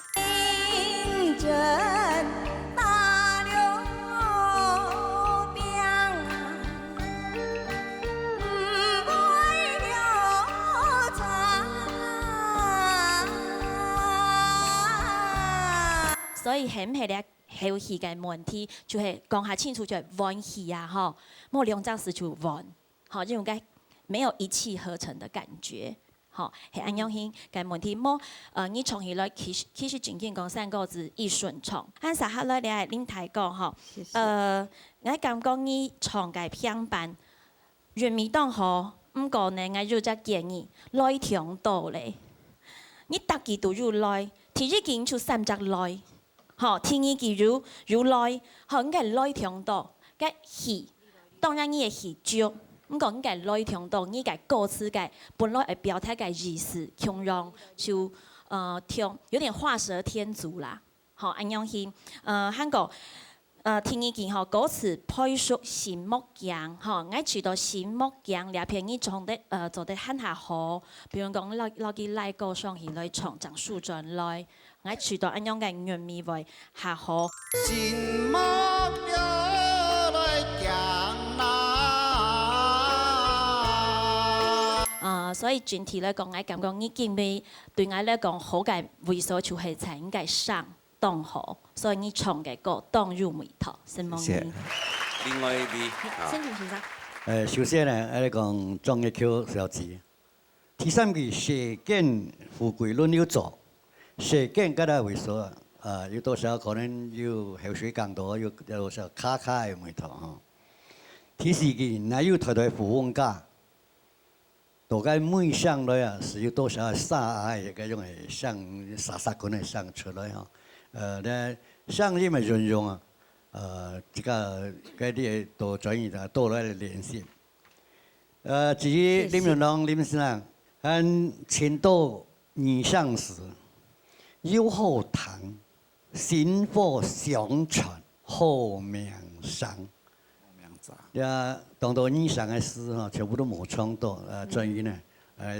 所以係唔係咧後戲嘅問題，就係講下清楚就係玩戲啊，嗬，冇兩隻詞就玩，嗬，因為該沒有一氣呵成的感覺，嗬，係安樣型嘅問題，冇你從起來其實真正講三個字一順從，按啥下來你係林太講嗬，我感覺你從嘅偏板原味當好，唔過呢我有隻建議來聽到咧，你搭幾都有來，第一件就三隻來。好，聽伊記如來，好，應該來聽到，個戲，當然伊個戲足，唔講應該來聽到，伊個歌詞個本來會表達個意思，形容就聽，有點畫蛇添足啦，好，安樣去，韓國听意见吼，歌词配属新木匠吼，我去到新木匠两片伊唱的做得很下好，比如讲攞啲拉歌上去來唱，將樹轉來，我去到咁樣嘅韻味會下好。新木匠來匠啦，所以整體來講，我感覺呢件味對我來講好嘅味素就係在應該上。當好，所以你唱嘅歌當入味頭，是冇嘢。另外一位，先生先生。首先呢，我哋講中嘅曲小字，第三句社建富貴輪流做，社建嗰個為所有多少可能有口水更多，有多少卡嘅味頭嚇。第四句哪有台台富翁家，大概每上來啊是有多少沙嘅嗰種係上沙可能上出來嚇。那像你们形容啊，这个嗰啲都轉移的多來聯繫。至於林永龍林先生，前度二上時，優厚堂，薪火相傳，好名聲。呀，當到二上嘅詩哈，全部都冇創到，轉移呢，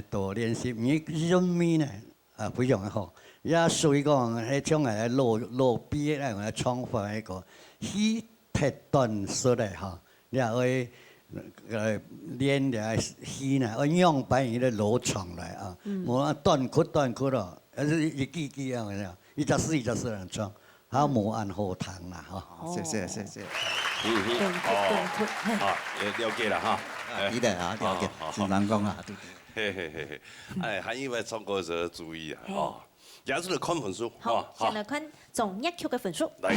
多聯繫，你人民呢，非常好。也屬於講喺將來路邊咧，我哋創發一個起鐵段出嚟嚇，你係會練嘅起呢，我樣板佢哋攞長嚟啊，冇斷曲咯，一句啊，一隻詩人唱，嚇冇按好彈啦嚇。謝謝。了解了哈。記得啊，了解，先生講啊。嘿，哎，還因為唱歌時候注意啊，哦。也是嚟看分數，好，先嚟看總一曲嘅分數。嚟。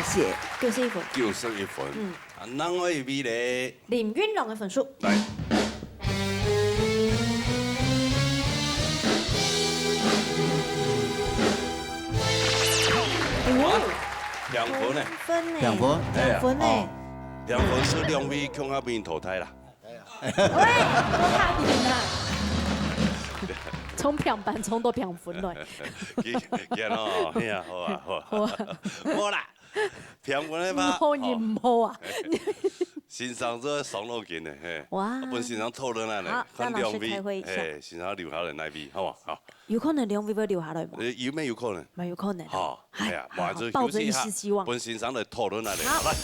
謝謝。91分。91分。另外一位咧。林雲龍嘅分數。嚟。2分呢？2分。2分呢2分是2位強下邊淘汰啦。喂，我下邊啦。從平班衝到平分來。見咯，係啊，好啊。好啦，平分咧嘛。唔好亦唔好啊。欣賞這上路見嘅，嘿。哇。我本欣賞討論下咧，看2位，誒，欣賞留下來那邊，好嘛？好。有可能2位會留下來嗎？有咩有可能？咪有可能。好，係啊，或者抱着一絲希望。本欣賞來討論下咧，好來。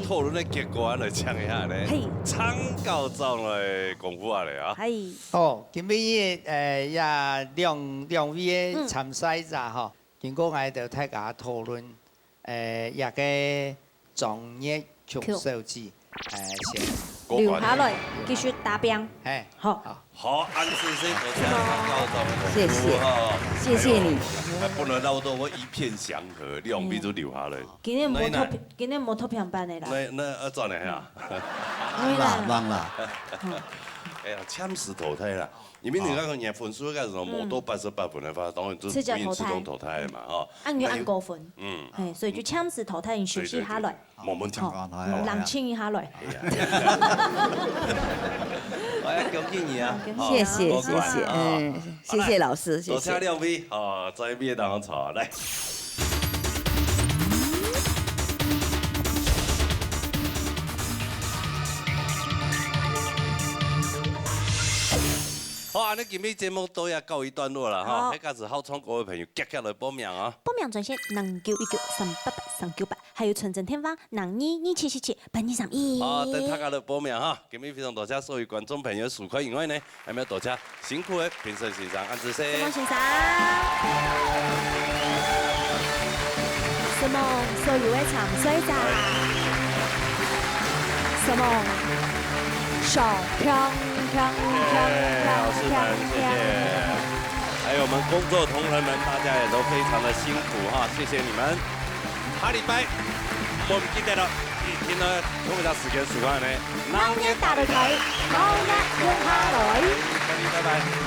討論嘅結果嚟唱一下咧，參教狀嚟功夫下嚟啊！係。哦，今尾也兩位參賽者吼，經過我哋大家討論，一個專業曲手指，先留下來繼續打拼。好。好，安先生，多謝參教狀。謝謝你。本來撈到我一片祥和，2位就留下來。今日冇脫平班的啦。那轉嚟啊？忘啦。哎呀，簽時淘汰啦。因為你那個年分數嗰陣冇到88分嘅話，當然就自動淘汰嘛，哦。按高分。係，所以就簽時淘汰，你休息下來。冇問題。冷清一下來。我要恭喜你啊！謝謝，謝謝老師，謝謝。多謝2位，在邊當場來。好，你今日節目都要告一段落啦，哈！喺家子好唱歌嘅朋友，積極來報名啊！報名專線0919388398，還有純正天花0227778231。好，等大家來報名哈！今日非常多謝所有觀眾朋友收看以外呢，係咪多謝辛苦嘅評審先生安志先。先生。什麼所有嘅參賽者，什麼小強。老師們，謝謝。還有我們工作同仁們，大家也都非常的辛苦哈，謝謝你們。下禮拜我唔記得了，聽到同一條時間數翻呢。某日踏對佢，某日用下來。拜拜。